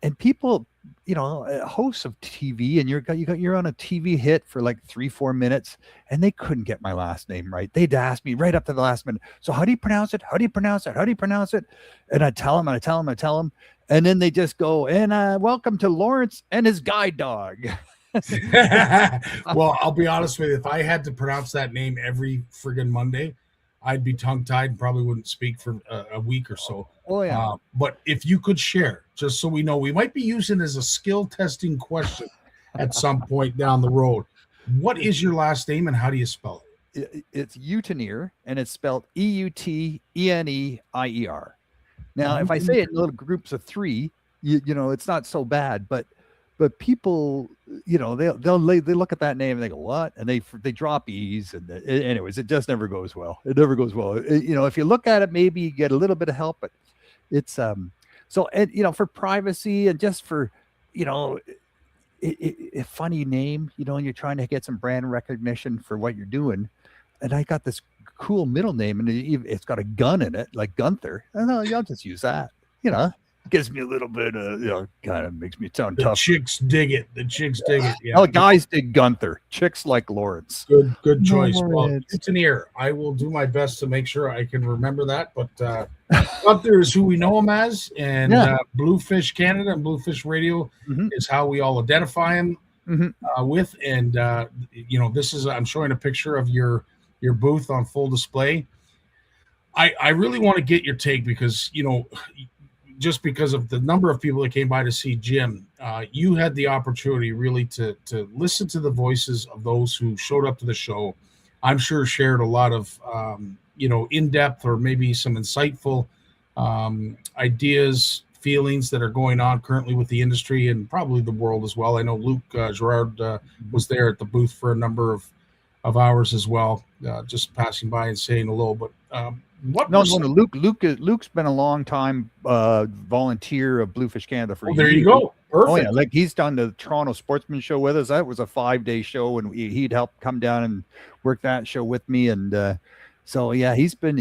and people, hosts of TV, and you're on a TV hit for like 3-4 minutes, and they couldn't get my last name right. They'd ask me right up to the last minute, so how do you pronounce it? How do you pronounce it? How do you pronounce it? And I tell them, and then they just go, and welcome to Lawrence and his guide dog. Well, I'll be honest with you. If I had to pronounce that name every friggin' Monday, I'd be tongue-tied and probably wouldn't speak for a week or so. Oh, yeah. But if you could share, just so we know, we might be using as a skill testing question at some point down the road. What is your last name and how do you spell it? It's Utenier, and it's spelled Eutenier. Now, if I say it in little groups of 3, it's not so bad, but people, they look at that name and they go, what? And they drop E's, and anyways, it just never goes well. It never goes well. If you look at it, maybe you get a little bit of help, but it's for privacy and just for, a funny name, and you're trying to get some brand recognition for what you're doing. And I got this cool middle name, and it's got a gun in it, like Gunther. And I'll just use that, gives me a little bit of, kind of makes me sound tough. Chicks dig it. The chicks dig it. Yeah. Oh, guys dig Gunther. Chicks like Lawrence. Good choice. Well, Lawrence. it's an ear. I will do my best to make sure I can remember that. But Gunther is who we know him as, and Bluefish Canada and Bluefish Radio is how we all identify him with. And this is, I'm showing a picture of your booth on full display. I really want to get your take because just because of the number of people that came by to see Jim, you had the opportunity really to listen to the voices of those who showed up to the show. I'm sure shared a lot of, in-depth or maybe some insightful ideas, feelings that are going on currently with the industry and probably the world as well. I know Luke Gerard was there at the booth for a number of hours as well, just passing by and saying hello. But Luke's been a long time volunteer of Bluefish Canada for years. There you go. Perfect. Oh yeah, like he's done the Toronto Sportsman Show with us. That was a 5-day show, and he'd help come down and work that show with me. And so yeah, he's been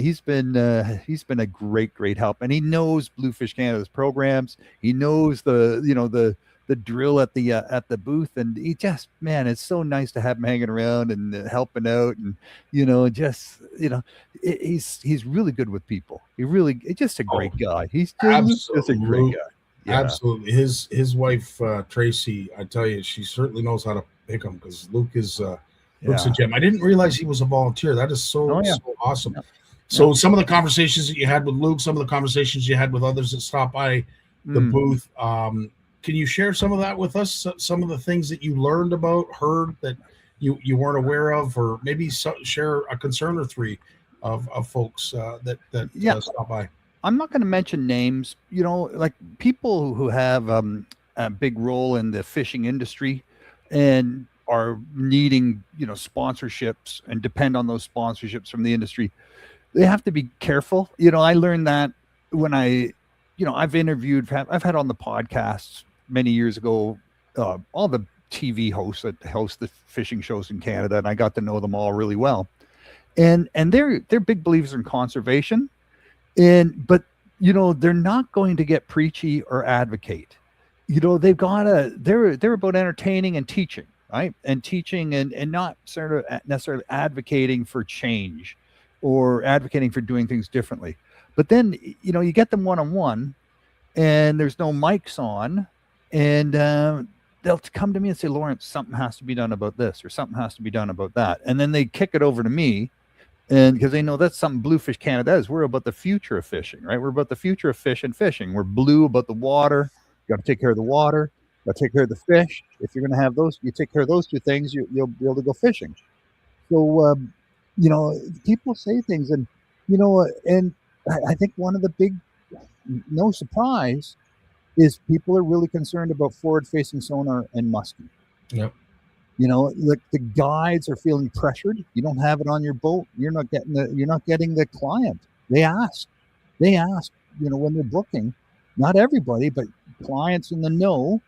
a great help, and he knows Bluefish Canada's programs. He knows the drill at the booth, and he just, man, it's so nice to have him hanging around and helping out, and he's really good with people. He's just a great guy. He's just a great guy. Yeah. Absolutely. His wife Tracy, I tell you, she certainly knows how to pick him, because Luke's a gem. I didn't realize he was a volunteer. That is so awesome. Yeah. So some of the conversations that you had with Luke, some of the conversations you had with others that stopped by, the booth. Can you share some of that with us? Some of the things that you learned about, heard that you weren't aware of, or maybe share a concern or three of folks that stop by. I'm not going to mention names, like people who have a big role in the fishing industry and are needing, sponsorships and depend on those sponsorships from the industry. They have to be careful. I learned that when I've had on the podcasts many years ago, all the TV hosts that host the fishing shows in Canada, and I got to know them all really well. And they're big believers in conservation. But they're not going to get preachy or advocate. They're about entertaining and teaching, right? And teaching and not sort of necessarily advocating for change or advocating for doing things differently. But then, you get them one-on-one and there's no mics on, and they'll come to me and say, Lawrence, something has to be done about this, or something has to be done about that. And then they kick it over to me. And because they know that's something Bluefish Canada is. We're about the future of fishing, right? We're about the future of fish and fishing. We're blue about the water. You got to take care of the water. You got to take care of the fish. If you're going to have those, you take care of those two things, you'll be able to go fishing. So, people say things, and and I think one of the big, no surprise, is people are really concerned about forward-facing sonar and muskie. Yep. Like the guides are feeling pressured. You don't have it on your boat. You're not getting the client. They ask, when they're booking, not everybody, but clients in the know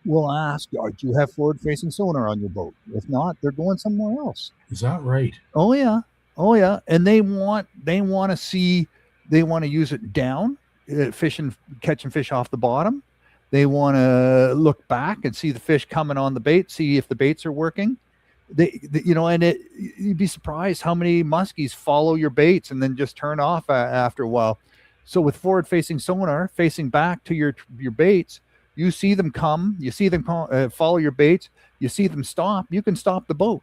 will ask, do you have forward facing sonar on your boat? If not, they're going somewhere else. Is that right? Oh yeah. And they want to use it down, catching fish off the bottom. They want to look back and see the fish coming on the bait, see if the baits are working. You'd be surprised how many muskies follow your baits and then just turn off after a while. So with forward-facing sonar, facing back to your baits, you see them come, follow your baits, you see them stop, you can stop the boat.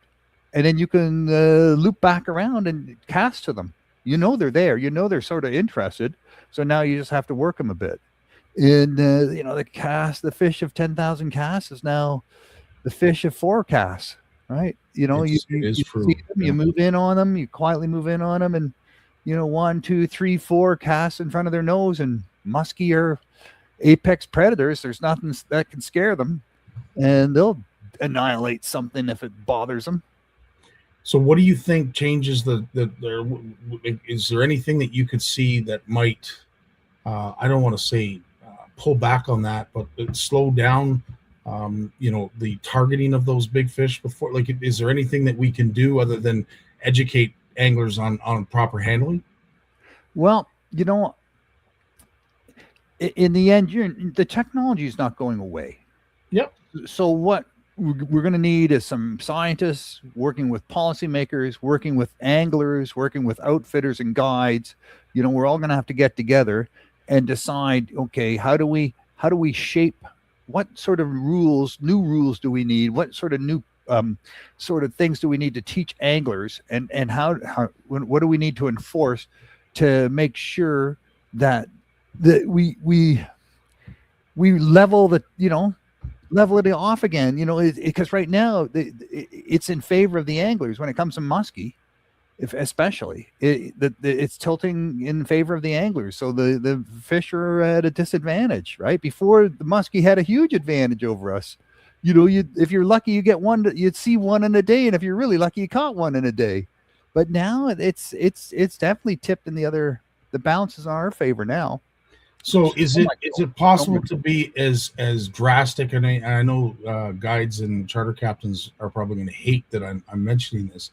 And then you can loop back around and cast to them. They're there. They're sort of interested. So now you just have to work them a bit. And the fish of 10,000 casts is now the fish of 4 casts, right? You see them, you move in on them, you quietly move in on them, and 1, 2, 3, 4 casts in front of their nose, and muskie are apex predators. There's nothing that can scare them, and they'll annihilate something if it bothers them. So what do you think changes is there anything that you could see that might, I don't want to say pull back on that, but slow down, the targeting of those big fish before? Like, is there anything that we can do other than educate anglers on proper handling? Well, in the end, the technology is not going away. Yep. So what we're going to need is some scientists working with policymakers, working with anglers, working with outfitters and guides. We're all going to have to get together and decide, okay, how do we shape, what sort of new rules do we need? What sort of new sort of things do we need to teach anglers, and what do we need to enforce to make sure that we level it off again, because right now it's in favor of the anglers when it comes to muskie. Especially it's tilting in favor of the anglers, so the fish are at a disadvantage. Right before, the muskie had a huge advantage over us. If you're lucky, you get one. You'd see one in a day, and if you're really lucky, you caught one in a day. But now it's definitely tipped in the balance is in our favor now. So is it possible to be as drastic? And I know guides and charter captains are probably going to hate that I'm mentioning this.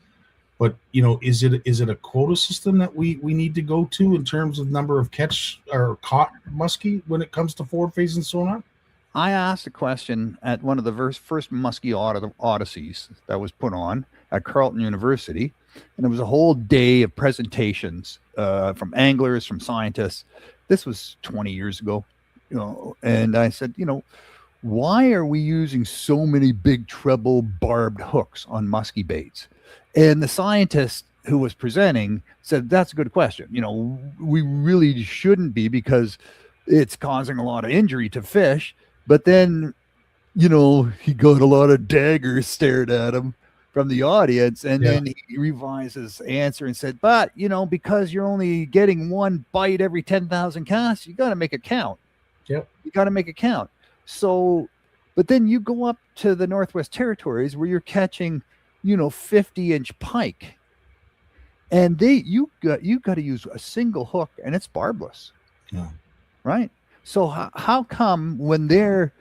But is it a quota system that we need to go to in terms of number of catch or caught muskie when it comes to forward-facing sonar? I asked a question at one of the first muskie odysseys that was put on at Carleton University, and it was a whole day of presentations from anglers, from scientists. This was 20 years ago, and I said, why are we using so many big treble barbed hooks on muskie baits? And the scientist who was presenting said, that's a good question. We really shouldn't be, because it's causing a lot of injury to fish. But then, he got a lot of daggers stared at him from the audience, and then he revised his answer and said, but because you're only getting one bite every 10,000 casts, you got to make it count. Yep. You got to make it count. So, but then you go up to the Northwest Territories where you're catching 50-inch pike, and you got to use a single hook, and it's barbless. Yeah. Right. So how come when they're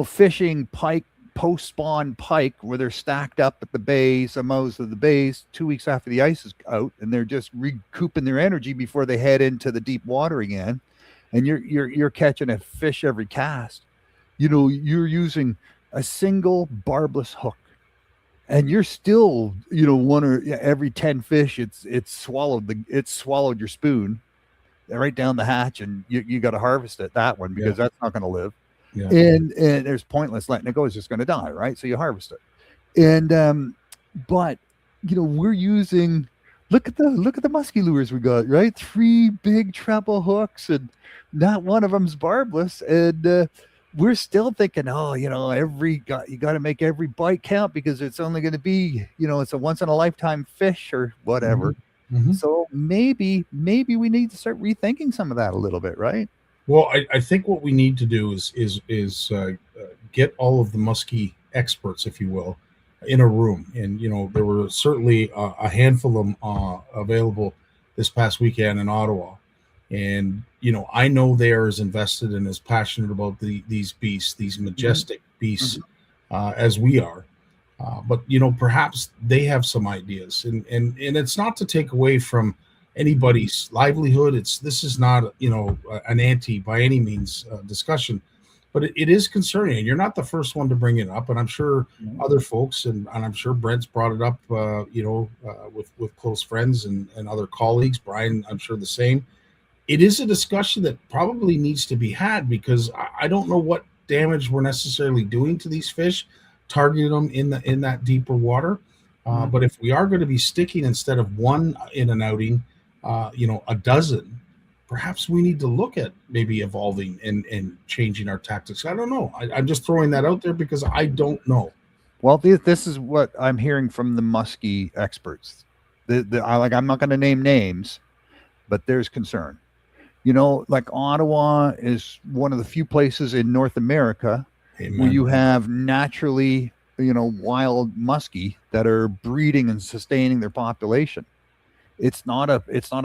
fishing pike, post spawn pike, where they're stacked up at the bays, the mouths of the bays, 2 weeks after the ice is out, and they're just recouping their energy before they head into the deep water again, and you're catching a fish every cast, you're using a single barbless hook, and you're still one or every 10 fish it's swallowed your spoon right down the hatch, and you got to harvest that one, because that's not going to live. Yeah. And there's pointless letting it go. It's just going to die, right? So you harvest it. And but we're using, look at the musky lures we got, right? 3 big treble hooks, and not one of them's barbless, and we're still thinking, you got to make every bite count, because it's only going to be, it's a once in a lifetime fish or whatever. Mm-hmm. So maybe we need to start rethinking some of that a little bit, right? Well, I think what we need to do is get all of the muskie experts, if you will, in a room. And there were certainly a handful of them available this past weekend in Ottawa. And I know they are as invested and as passionate about these beasts, these majestic beasts, as we are. But perhaps they have some ideas, and it's not to take away from anybody's livelihood. This is not an anti by any means discussion, but it is concerning, and you're not the first one to bring it up, and I'm sure other folks, and I'm sure Brent's brought it up with close friends and other colleagues. Brian, I'm sure the same. It is a discussion that probably needs to be had, because I don't know what damage we're necessarily doing to these fish, targeting them in that deeper water. But if we are going to be sticking, instead of one in an outing, a dozen, perhaps we need to look at maybe evolving and changing our tactics. I don't know. I'm just throwing that out there because I don't know. Well, this is what I'm hearing from the muskie experts. I'm not going to name names, but there's concern. Like Ottawa is one of the few places in North America where you have naturally, wild muskie that are breeding and sustaining their population. It's not a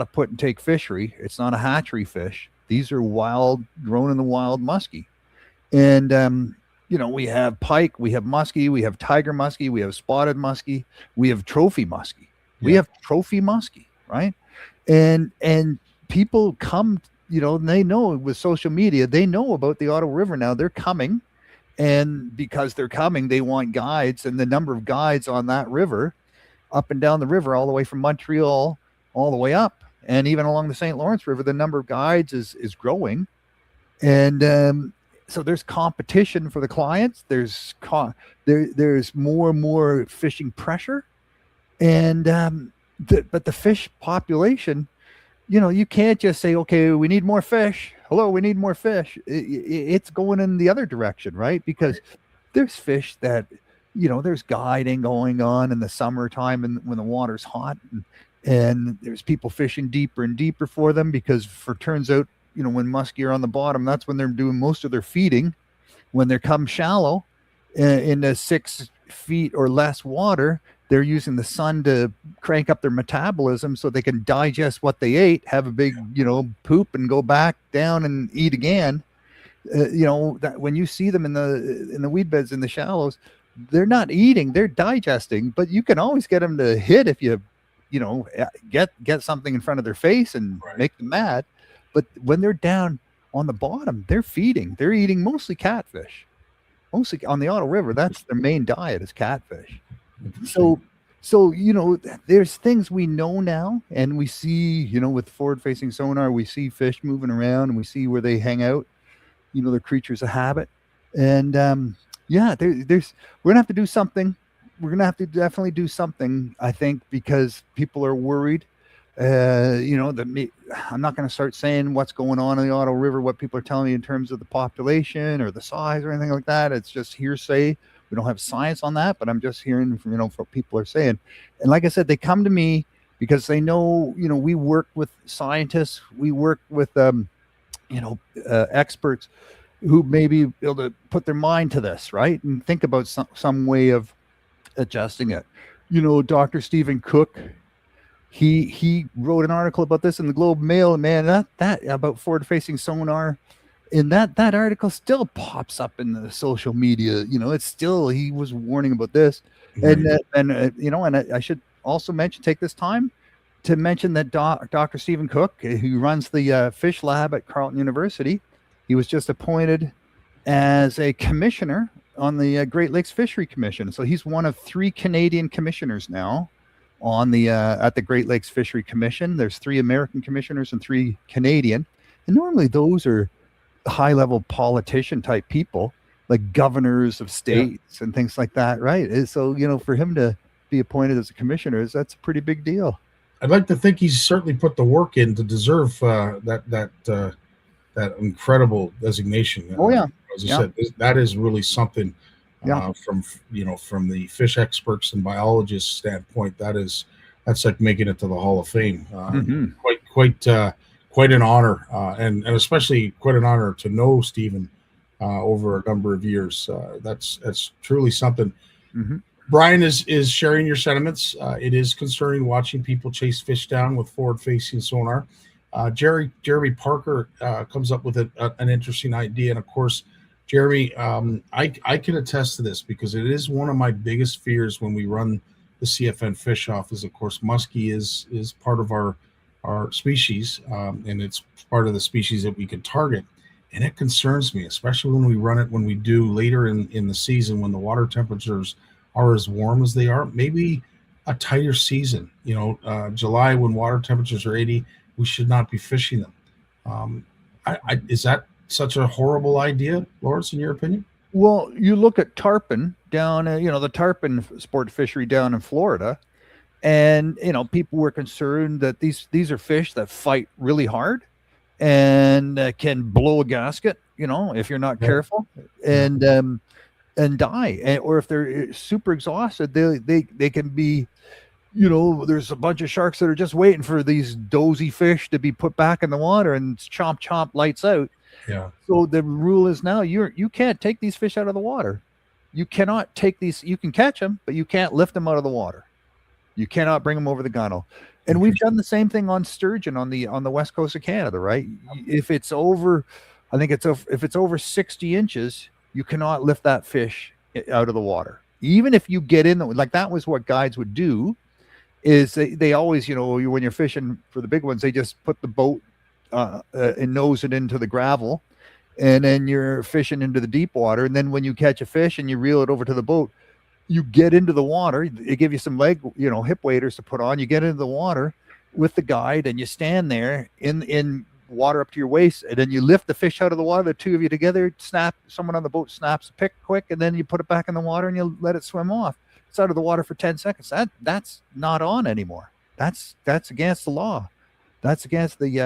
put and take fishery. It's not a hatchery fish. These are wild, grown in the wild muskie. And, we have pike, we have muskie, we have tiger muskie, we have spotted muskie, we have trophy muskie. We have trophy muskie, right? And people come, and they know with social media, they know about the Ottawa River now. They're coming. And because they're coming, they want guides, and the number of guides on that river, up and down the river, all the way from Montreal, all the way up, and even along the St. Lawrence River, the number of guides is growing. And so there's competition for the clients. There's more and more fishing pressure, and but the fish population, you can't just say, okay, we need more fish. Hello, we need more fish. It's going in the other direction, right? Because there's fish that, there's guiding going on in the summertime and when the water's hot, and there's people fishing deeper and deeper for them, because turns out, when muskie are on the bottom, that's when they're doing most of their feeding. When they come shallow in the 6 feet or less water, they're using the sun to crank up their metabolism so they can digest what they ate, have a big, poop, and go back down and eat again. That when you see them in the weed beds in the shallows, they're not eating, they're digesting. But you can always get them to hit if you get something in front of their face and make them mad. But when they're down on the bottom, they're feeding. They're eating mostly catfish. Mostly on the Ottawa River, that's their main diet, is catfish. So there's things we know now, and we see, with forward-facing sonar, we see fish moving around, and we see where they hang out. They're creatures of habit, and there's we're gonna have to do something. We're gonna have to definitely do something, I think, because people are worried. I'm not going to start saying what's going on in the Ottawa River, what people are telling me in terms of the population or the size or anything like that. It's just hearsay. We don't have science on that, but I'm just hearing from, what people are saying. And like I said, they come to me because they know, we work with scientists, we work with, experts who may be able to put their mind to this, right? And think about some way of adjusting it. Dr. Stephen Cook, he wrote an article about this in the Globe Mail, and man, that about forward-facing sonar, and that article still pops up in the social media. It's still, he was warning about this. And I should also take this time to mention that Dr. Stephen Cook, who runs the fish lab at Carleton University, he was just appointed as a commissioner on the Great Lakes Fishery Commission. So he's one of 3 Canadian commissioners now on the at the Great Lakes Fishery Commission. There's 3 American commissioners and 3 Canadian, and normally those are high-level politician type people, like governors of states and things like that, right? And so for him to be appointed as a commissioner, that's a pretty big deal. I'd like to think he's certainly put the work in to deserve that incredible designation. Oh yeah, as you said, that is really something. From the fish experts and biologists standpoint, that's like making it to the Hall of Fame. Quite an honor, and especially quite an honor to know Stephen over a number of years. That's truly something. Mm-hmm. Brian is sharing your sentiments. It is concerning watching people chase fish down with forward-facing sonar. Jeremy Parker comes up with an interesting idea, and of course, Jeremy, I can attest to this because it is one of my biggest fears when we run the CFN fish off. Is of course muskie is part of our species, and it's part of the species that we can target, and it concerns me, especially when we run it when we do later in the season when the water temperatures are as warm as they are. Maybe a tighter season, July when water temperatures are 80, we should not be fishing them. Is that such a horrible idea, Lawrence, in your opinion? Well, you look at tarpon down, the tarpon sport fishery down in Florida, and people were concerned that these are fish that fight really hard and can blow a gasket, if you're not careful, and die, or if they're super exhausted, they can be. There's a bunch of sharks that are just waiting for these dozy fish to be put back in the water, and chomp, lights out. Yeah. So the rule is now you can't take these fish out of the water. You cannot take these. You can catch them, but you can't lift them out of the water. You cannot bring them over the gunnel. And we've done the same thing on sturgeon on the west coast of Canada, right? If it's over, if it's over 60 inches, you cannot lift that fish out of the water. Even if you get in like that was what guides would do. Is they always, when you're fishing for the big ones, they just put the boat and nose it into the gravel, and then you're fishing into the deep water. And then when you catch a fish and you reel it over to the boat, you get into the water. They give you some hip waders to put on. You get into the water with the guide, and you stand there in water up to your waist, and then you lift the fish out of the water. The two of you together, someone on the boat snaps a pick quick, and then you put it back in the water and you let it swim off. It's out of the water for 10 seconds. That's not on anymore. That's against the law. That's against the,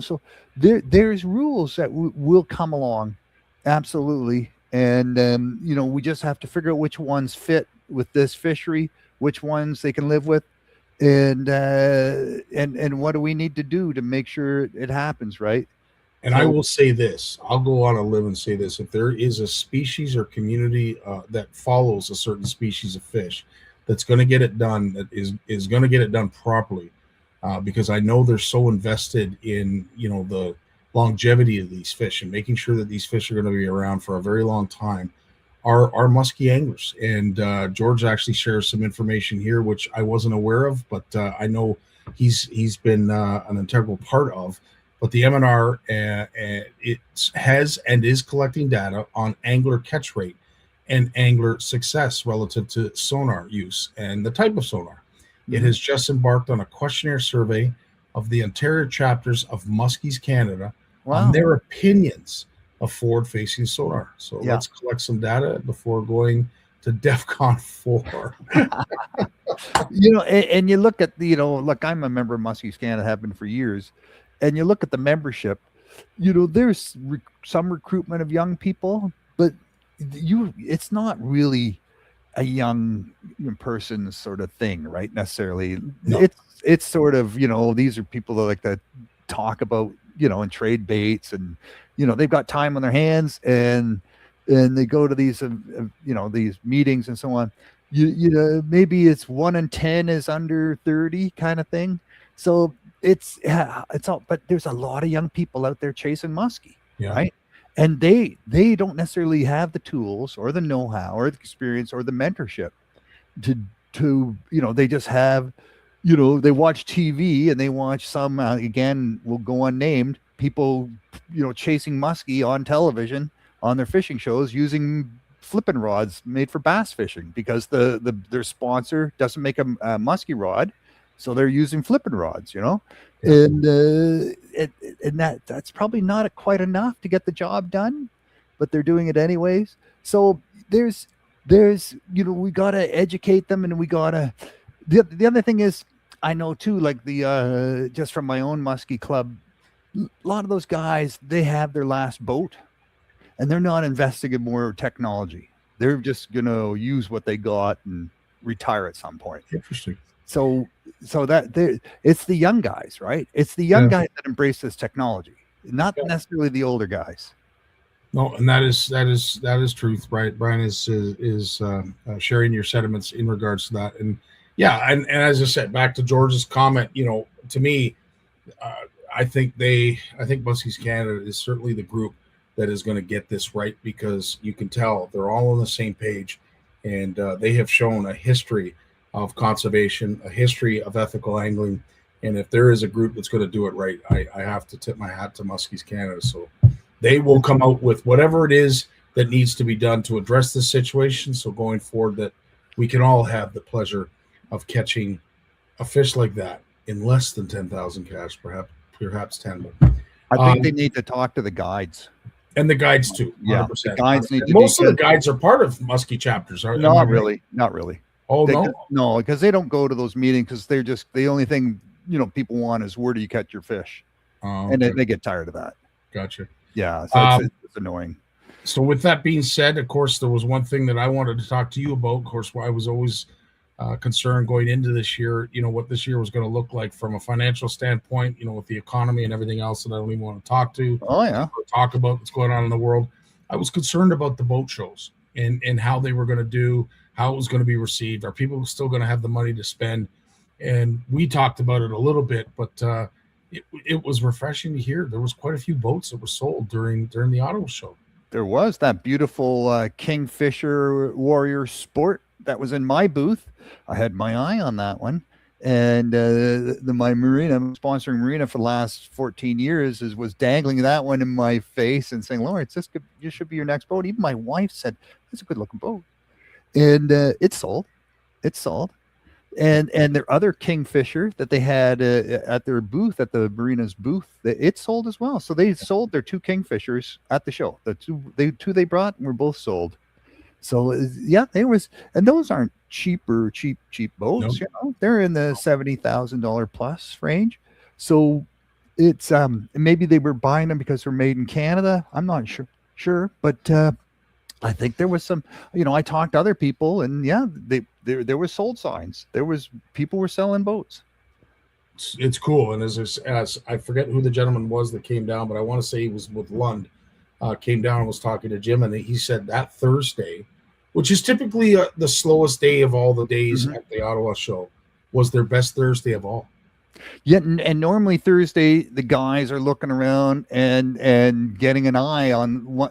so there's rules that will come along. Absolutely. And, we just have to figure out which ones fit with this fishery, which ones they can live with. And what do we need to do to make sure it happens, right? And I will say this, I'll go on a limb and say this. If there is a species or community that follows a certain species of fish that's going to get it done, that is going to get it done properly, because I know they're so invested in, the longevity of these fish and making sure that these fish are going to be around for a very long time, are muskie anglers. And George actually shares some information here, which I wasn't aware of, but I know he's been an integral part of. But the MNR it has and is collecting data on angler catch rate and angler success relative to sonar use and the type of sonar. It has just embarked on a questionnaire survey of the Ontario chapters of Muskies Canada on their opinions of forward-facing sonar. So let's collect some data before going to DEFCON 4. And you look at look, I'm a member of Muskies Canada, have been for years, and you look at the membership. There's some recruitment of young people, but it's not really a young person sort of thing, right? Necessarily, No. It's sort of these are people that like to talk about and trade baits, and they've got time on their hands, and they go to these these meetings and so on. Maybe it's 1 in 10 is under 30 kind of thing. So it's all, but there's a lot of young people out there chasing muskie, right? And they don't necessarily have the tools or the know-how or the experience or the mentorship to they just have, they watch TV and they watch some, again, will go unnamed, people, chasing muskie on television on their fishing shows using flipping rods made for bass fishing because their sponsor doesn't make a muskie rod. So they're using flipping rods, and that's probably not quite enough to get the job done, but they're doing it anyways. So there's we got to educate them, and we got to, the other thing is, I know too, like the just from my own muskie club, a lot of those guys, they have their last boat and they're not investing in more technology. They're just going to use what they got and retire at some point. Interesting. So that it's the young guys, right? It's the young guys that embrace this technology, not necessarily the older guys. No, and that is truth, right? Brian is sharing your sentiments in regards to that, and and as I said, back to George's comment, to me, I think Muskies Canada is certainly the group that is going to get this right, because you can tell they're all on the same page, and they have shown a history of conservation, a history of ethical angling, and if there is a group that's going to do it right, I have to tip my hat to Muskies Canada. So they will come out with whatever it is that needs to be done to address this situation, so going forward that we can all have the pleasure of catching a fish like that in less than 10,000 cash, perhaps 10. I think they need to talk to the guides. And the guides too. 100%. Yeah, the guides need to most of the guides are part of muskie chapters, aren't they? Not really. Oh, no, because they don't go to those meetings, because they're just, the only thing people want is, where do you catch your fish? And they get tired of that. Gotcha. Yeah, so it's annoying. So with that being said, of course, there was one thing that I wanted to talk to you about. Of course, I was always concerned going into this year, what this year was going to look like from a financial standpoint, with the economy and everything else that I don't even want to talk to. Oh, yeah. Talk about what's going on in the world. I was concerned about the boat shows and how they were going to do, how it was going to be received. Are people still going to have the money to spend? And we talked about it a little bit, but it was refreshing to hear there was quite a few boats that were sold during the Ottawa show. There was that beautiful Kingfisher Warrior Sport that was in my booth. I had my eye on that one, and my marina, sponsoring marina for the last 14 years, was dangling that one in my face and saying, "Lawrence, this should be your next boat." Even my wife said, "It's a good looking boat," and it sold. And their other Kingfisher that they had at their booth, at the marina's booth, it sold as well. So they sold their 2 Kingfishers at the show. The two they brought were both sold. So and those aren't cheap boats. Nope. They're in the $70,000 plus range. So it's maybe they were buying them because they're made in Canada. I'm not sure, but I think there was some, I talked to other people, and there was sold signs. People were selling boats. It's cool. And as I forget who the gentleman was that came down, but I want to say he was with Lund, came down and was talking to Jim, and he said that Thursday, which is typically the slowest day of all the days at the Ottawa show, was their best Thursday of all. Yeah, and normally Thursday the guys are looking around and getting an eye on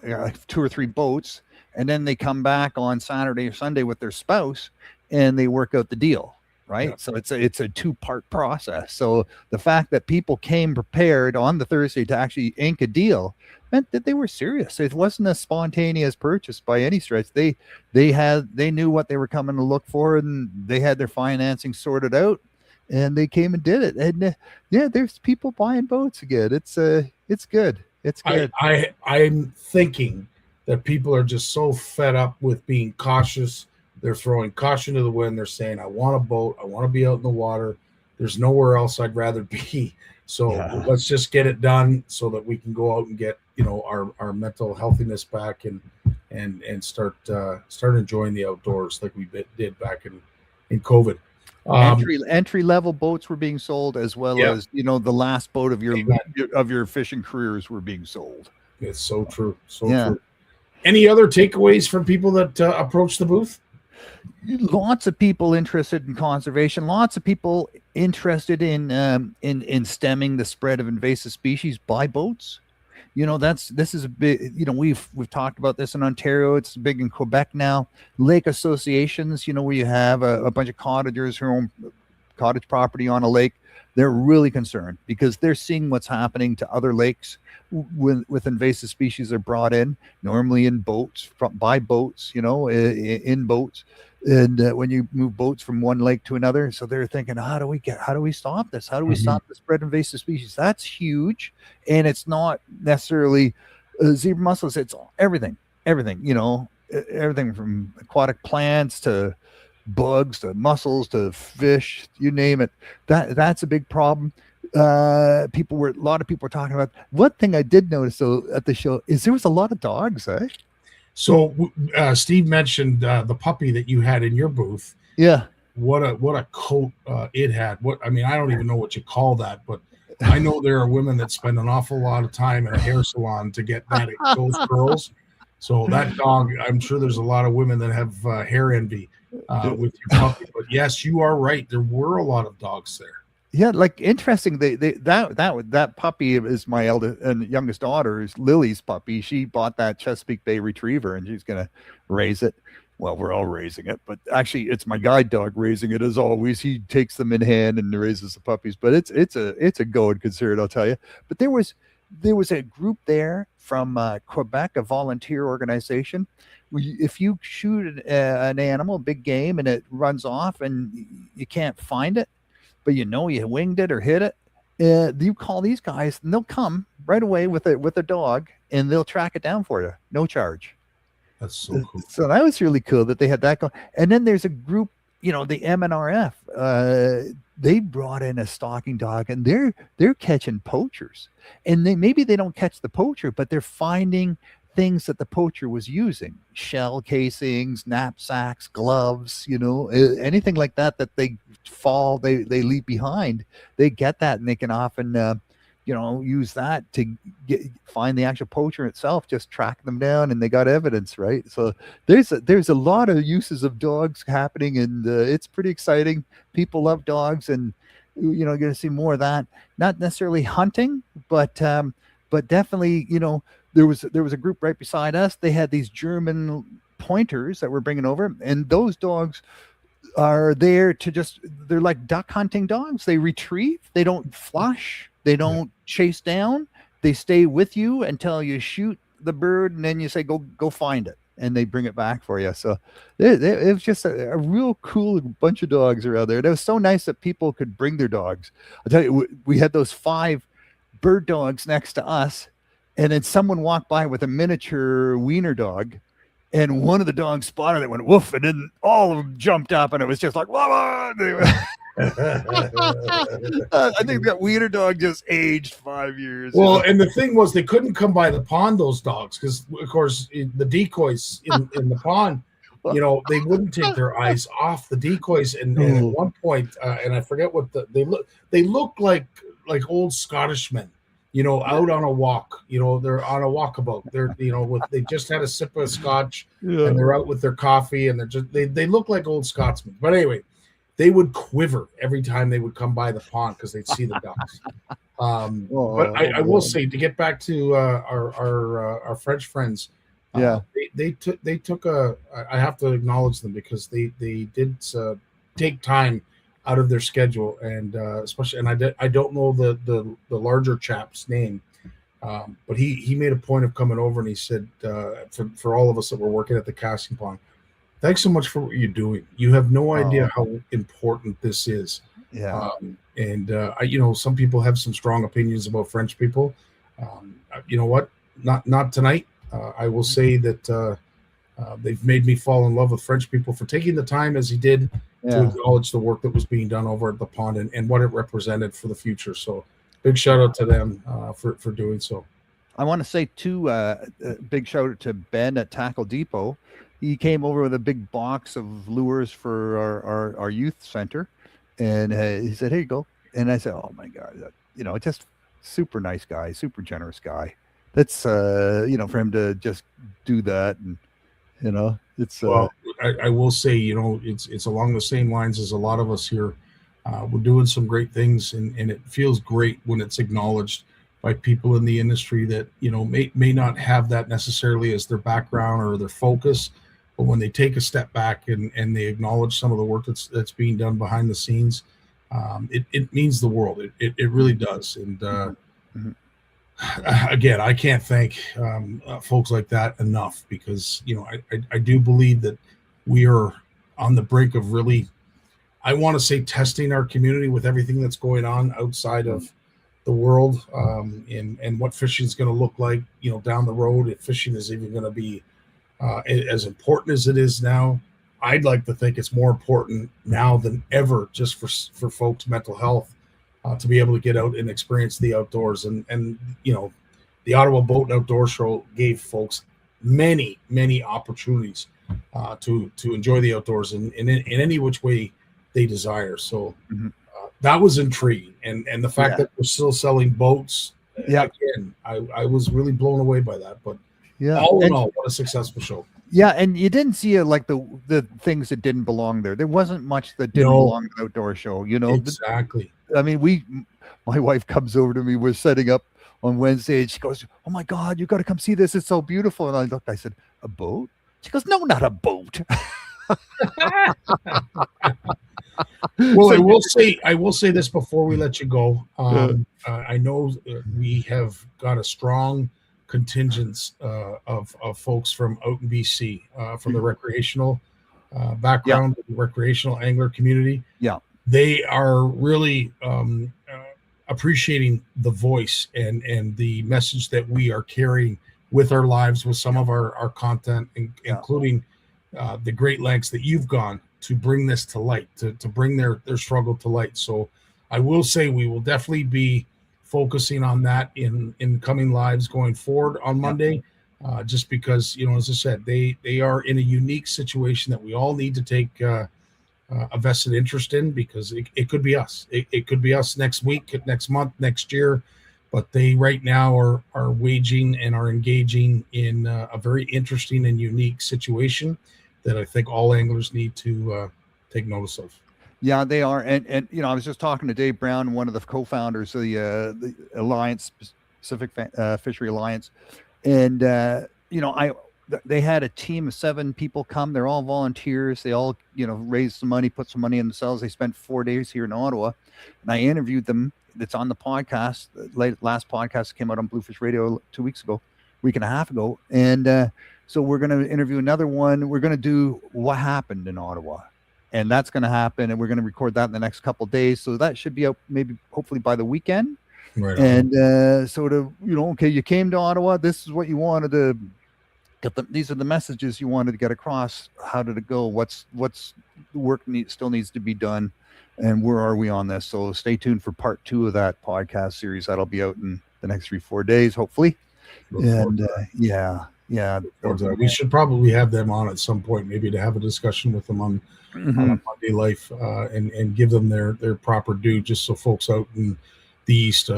2 or 3 boats, and then they come back on Saturday or Sunday with their spouse and they work out the deal, right? Yeah. So it's a 2-part process. So the fact that people came prepared on the Thursday to actually ink a deal meant that they were serious. It wasn't a spontaneous purchase by any stretch. They knew what they were coming to look for, and they had their financing sorted out, and they came and did it. And there's people buying boats again. It's good. It's good. I'm thinking that people are just so fed up with being cautious They're throwing caution to the wind. They're saying, I want a boat. I want to be out in the water. There's nowhere else I'd rather be. So let's just get it done so that we can go out and get, our mental healthiness back and start enjoying the outdoors like we did back in COVID. Entry level boats were being sold, as well as the last boat of your fishing careers were being sold. It's so true. True. Any other takeaways from people that approach the booth? Lots of people interested in conservation. Lots of people interested in stemming the spread of invasive species by boats. This is a big. We've talked about this in Ontario. It's big in Quebec now. Lake associations. Where you have a bunch of cottagers who own cottage property on a lake. They're really concerned because they're seeing what's happening to other lakes with invasive species are brought in, normally in boats, by boats, in boats. And when you move boats from one lake to another, so they're thinking, how do we stop this? How do we stop the spread of invasive species? That's huge. And it's not necessarily zebra mussels. It's everything, everything from aquatic plants to bugs to mussels to fish, you name it. That's a big problem. A lot of people were talking about. One thing I did notice though at the show is there was a lot of dogs, eh? So Steve mentioned the puppy that you had in your booth. Yeah. What a coat it had. I don't even know what you call that, but I know there are women that spend an awful lot of time in a hair salon to get those curls. So that dog, I'm sure there's a lot of women that have hair envy with your puppy. But yes, you are right. There were a lot of dogs there. Yeah, like interesting. That puppy is my eldest and youngest daughter's Lily's puppy. She bought that Chesapeake Bay Retriever, and she's gonna raise it. Well, we're all raising it, but actually, it's my guide dog raising it as always. He takes them in hand and raises the puppies. But it's a going concern, I'll tell you. But there was a group there from Quebec, a volunteer organization. If you shoot an animal, big game, and it runs off, and you can't find it, but you winged it or hit it, you call these guys and they'll come right away with a dog and they'll track it down for you, no charge. That's so cool. So that was really cool that they had that going. And then there's a group, the MNRF, they brought in a stalking dog, and they're catching poachers, and maybe they don't catch the poacher, but they're finding things that the poacher was using: shell casings, knapsacks, gloves, anything like that they leave behind. They get that, and they can often use that to find the actual poacher itself, just track them down, and they got evidence, right? So there's a lot of uses of dogs happening, and it's pretty exciting. People love dogs, and you're going to see more of that. Not necessarily hunting, but definitely, there was a group right beside us. They had these German pointers that we're bringing over, and those dogs are there they're like duck hunting dogs. They retrieve, they don't flush, they don't chase down. They stay with you until you shoot the bird, and then you say, go find it, and they bring it back for you. So it was just a real cool bunch of dogs around there. And it was so nice that people could bring their dogs. I'll tell you, we had those 5 bird dogs next to us, and then someone walked by with a miniature wiener dog, and one of the dogs spotted it, went woof, and then all of them jumped up, and it was just like, I think that wiener dog just aged 5 years. Well, and the thing was, they couldn't come by the pond, those dogs, because of course the decoys in the pond, they wouldn't take their eyes off the decoys. And at one point, and I forget what they look like old Scottish men. Out on a walk, they're on a walkabout. They're, they just had a sip of scotch, and they're out with their coffee, and they look like old Scotsmen. But anyway, they would quiver every time they would come by the pond because they'd see the ducks. But I will say, to get back to our French friends, they took I have to acknowledge them, because they did take time out of their schedule, and especially, and I don't know the larger chap's name, but he made a point of coming over, and he said, for all of us that were working at the casting pond, thanks so much for what you're doing. You have no idea how important this is. Yeah. Some people have some strong opinions about French people. You know what? Not tonight. I will say that They've made me fall in love with French people for taking the time as he did to acknowledge the work that was being done over at the pond and what it represented for the future. So big shout out to them for doing so. I want to say too, big shout out to Ben at Tackle Depot. He came over with a big box of lures for our youth center, and he said, "Here you go." And I said, "Oh my God, just super nice guy, super generous guy." That's for him to just do that, and it's well, I will say, it's along the same lines as a lot of us here. We're doing some great things, and it feels great when it's acknowledged by people in the industry that may not have that necessarily as their background or their focus, but when they take a step back and they acknowledge some of the work that's being done behind the scenes, it means the world. It really does. And again, I can't thank folks like that enough, because I do believe that we are on the brink of really, I want to say, testing our community with everything that's going on outside of the world, and what fishing is going to look like down the road, if fishing is even going to be as important as it is now. I'd like to think it's more important now than ever, just for folks' mental health, to be able to get out and experience the outdoors. And the Ottawa Boat and Outdoor Show gave folks many opportunities to enjoy the outdoors in any which way they desire. So that was intriguing, and the fact that we're still selling boats, again, I was really blown away by that. But all in all, what a successful show. Yeah, and you didn't see like the things that didn't belong there. There wasn't much that didn't belong to the outdoor show. Exactly. I mean, my wife comes over to me. We're setting up on Wednesday, and she goes, "Oh my God, you got to come see this! It's so beautiful." And I looked. I said, "A boat?" She goes, "No, not a boat." Well, I will say this before we let you go. I know we have got a strong contingent of folks from out in BC, from the recreational background, the recreational angler community. Yeah, they are really appreciating the voice and the message that we are carrying with our lives, with some of our content, including the great lengths that you've gone to bring this to light, to bring their struggle to light. So I will say we will definitely be focusing on that in coming lives going forward on Monday, just because, as I said, they are in a unique situation that we all need to take a vested interest in, because it could be us. It could be us next week, next month, next year. But they right now are waging and are engaging in a very interesting and unique situation that I think all anglers need to take notice of. Yeah, they are. And I was just talking to Dave Brown, one of the co-founders of the Alliance, Pacific Fishery Alliance. And, they had a team of 7 people come. They're all volunteers. They all, raised some money, put some money in themselves. They spent 4 days here in Ottawa. And I interviewed them. It's on the podcast. The last podcast came out on Bluefish Radio 2 weeks ago, week and a half ago. And so we're going to interview another one. We're going to do what happened in Ottawa. And that's going to happen. And we're going to record that in the next couple of days. So that should be out hopefully by the weekend. Right. And sort of, okay, you came to Ottawa. This is what you wanted to get. These are the messages you wanted to get across. How did it go? What's the work still needs to be done? And where are we on this? So stay tuned for part 2 of that podcast series. That'll be out in the next 3-4 days, hopefully. And we should probably have them on at some point, maybe to have a discussion with them on Monday Life, and give them their proper due, just so folks out in the East,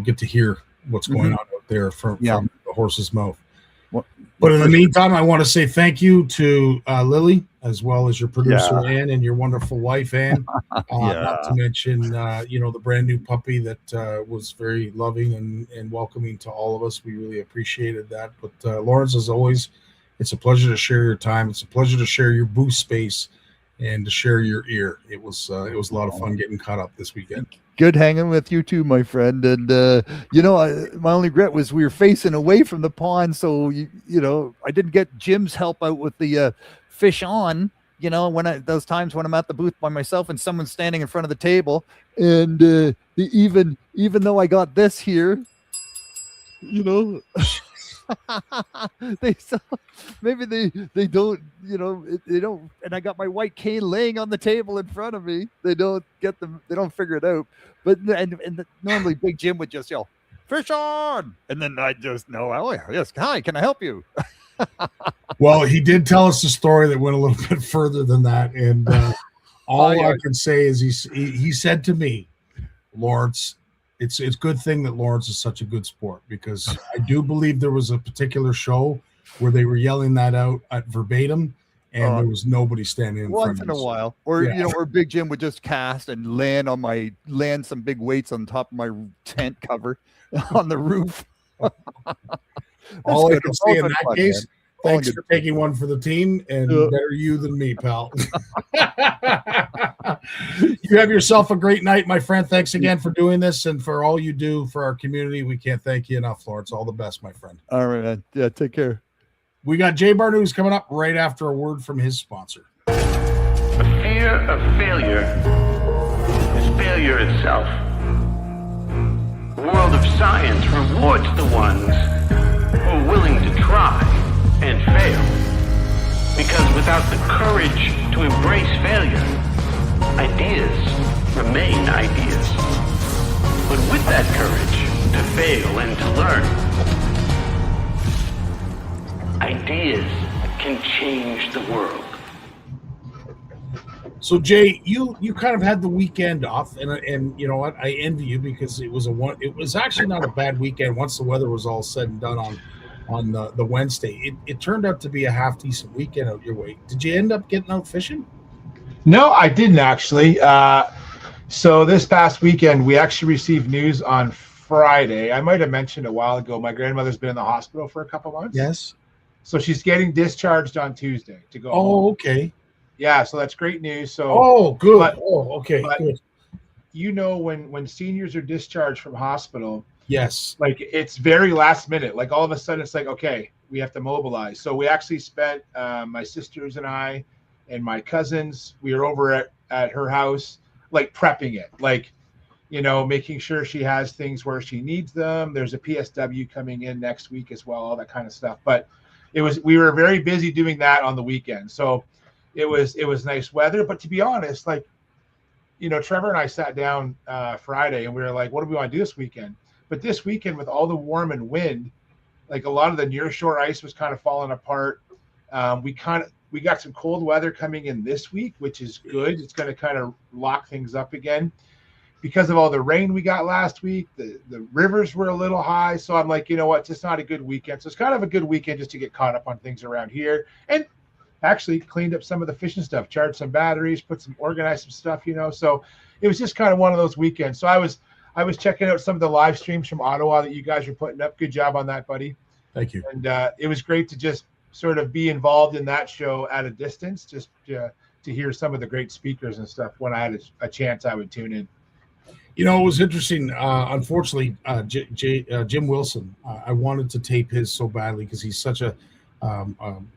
get to hear what's going on out there from the horse's mouth. But in the meantime, I want to say thank you to Lily, as well as your producer, Ann, and your wonderful wife, Ann. Not to mention, the brand new puppy that was very loving and welcoming to all of us. We really appreciated that. But Lawrence, as always, it's a pleasure to share your time. It's a pleasure to share your booth space and to share your ear. It was a lot of fun getting caught up this weekend. Good hanging with you too, my friend. And my only regret was we were facing away from the pond, so I didn't get Jim's help out with the fish on. Those times when I'm at the booth by myself and someone's standing in front of the table, and even though I got this here, they so, maybe they don't, they don't. And I got my white cane laying on the table in front of me. They don't get them. They don't figure it out. But normally Big Jim would just yell, "Fish on!" And then I just know, oh yes, hi, can I help you? Well, he did tell us a story that went a little bit further than that, and all I can say is he said to me, Lawrence, it's a good thing that Lawrence is such a good sport, because I do believe there was a particular show where they were yelling that out at verbatim, and there was nobody standing in front once of in a while, or or Big Jim would just cast and land some big weights on top of my tent cover on the roof. All I can say in that case, thanks for taking one for the team, and better you than me, pal. You have yourself a great night, my friend. Thanks again for doing this and for all you do for our community. We can't thank you enough, Lawrence. All the best, my friend. All right, man. Yeah, take care. We got Jay Barnucz coming up right after a word from his sponsor. The fear of failure is failure itself. The world of science rewards the ones who are willing to try and fail. Because without the courage to embrace failure, ideas remain ideas. But with that courage to fail and to learn, ideas can change the world. So Jay, you kind of had the weekend off, and you know what? I envy you, because it was actually not a bad weekend once the weather was all said and done on the Wednesday. It turned out to be a half decent weekend out your way. Did you end up getting out fishing? No, I didn't actually. So this past weekend, we actually received news on Friday. I might have mentioned a while ago, my grandmother's been in the hospital for a couple months. Yes. So she's getting discharged on Tuesday to go home. Oh, okay. Yeah, so that's great news. So good. But, okay. Good. You know, when seniors are discharged from hospital, yes, like it's very last minute. Like all of a sudden, it's like, okay, we have to mobilize. So we actually spent my sisters and I and my cousins. We were over at her house, like prepping it, like, you know, making sure she has things where she needs them. There's a PSW coming in next week as well, all that kind of stuff. But we were very busy doing that on the weekend. So it was nice weather. But to be honest, like, you know, Trevor and I sat down Friday and we were like, what do we want to do this weekend? But this weekend, with all the warm and wind, like a lot of the nearshore ice was kind of falling apart. We got some cold weather coming in this week, which is good. It's going to kind of lock things up again. Because of all the rain we got last week, the rivers were a little high. So I'm like, you know what, it's just not a good weekend. So it's kind of a good weekend just to get caught up on things around here. And actually cleaned up some of the fishing stuff, charged some batteries, organized some stuff, you know. So it was just kind of one of those weekends. So I was checking out some of the live streams from Ottawa that you guys were putting up. Good job on that, buddy. Thank you. And it was great to just sort of be involved in that show at a distance, just to hear some of the great speakers and stuff. When I had a chance, I would tune in. You know, it was interesting. Unfortunately, Jim Wilson, I wanted to tape his so badly because he's such a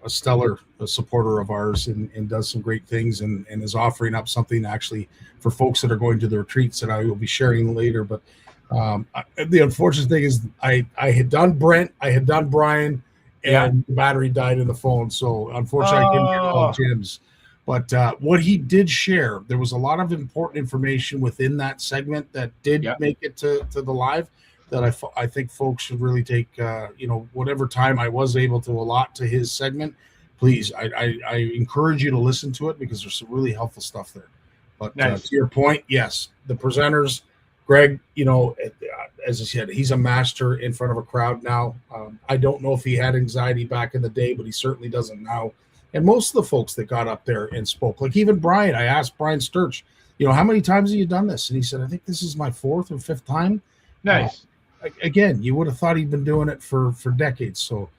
stellar supporter of ours and does some great things and is offering up something actually for folks that are going to the retreats that I will be sharing later. But the unfortunate thing is I had done Brent, I had done Brian, and the battery died in the phone. So unfortunately, I didn't get all Jim's. But what he did share, there was a lot of important information within that segment that did make it to the live that I think folks should really take, you know, whatever time I was able to allot to his segment. Please, I encourage you to listen to it because there's some really helpful stuff there. But to your point, yes, the presenters, Greg, you know, as I said, he's a master in front of a crowd now. I don't know if he had anxiety back in the day, but he certainly doesn't now. And most of the folks that got up there and spoke, like even Brian, I asked Brian Sturch, you know, how many times have you done this? And he said, I think this is my 4th or 5th time. Nice. Again, you would have thought he'd been doing it for decades. So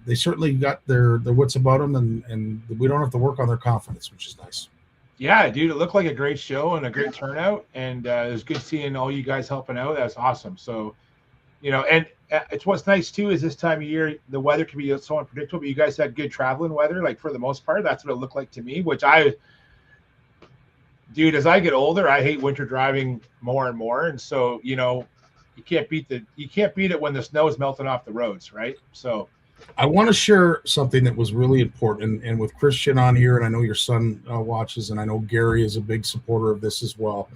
they certainly got their wits about them, and we don't have to work on their confidence, which is nice. Yeah, dude, it looked like a great show and a great turnout. And it was good seeing all you guys helping out. That's awesome. So, you know, and it's what's nice too is this time of year the weather can be so unpredictable, but you guys had good traveling weather, like for the most part. That's what it looked like to me, which dude, as I get older, I hate winter driving more and more. And so, you know, you can't beat it when the snow is melting off the roads, right? So I want to share something that was really important, and with Christian on here, and I know your son watches, and I know Gary is a big supporter of this as well.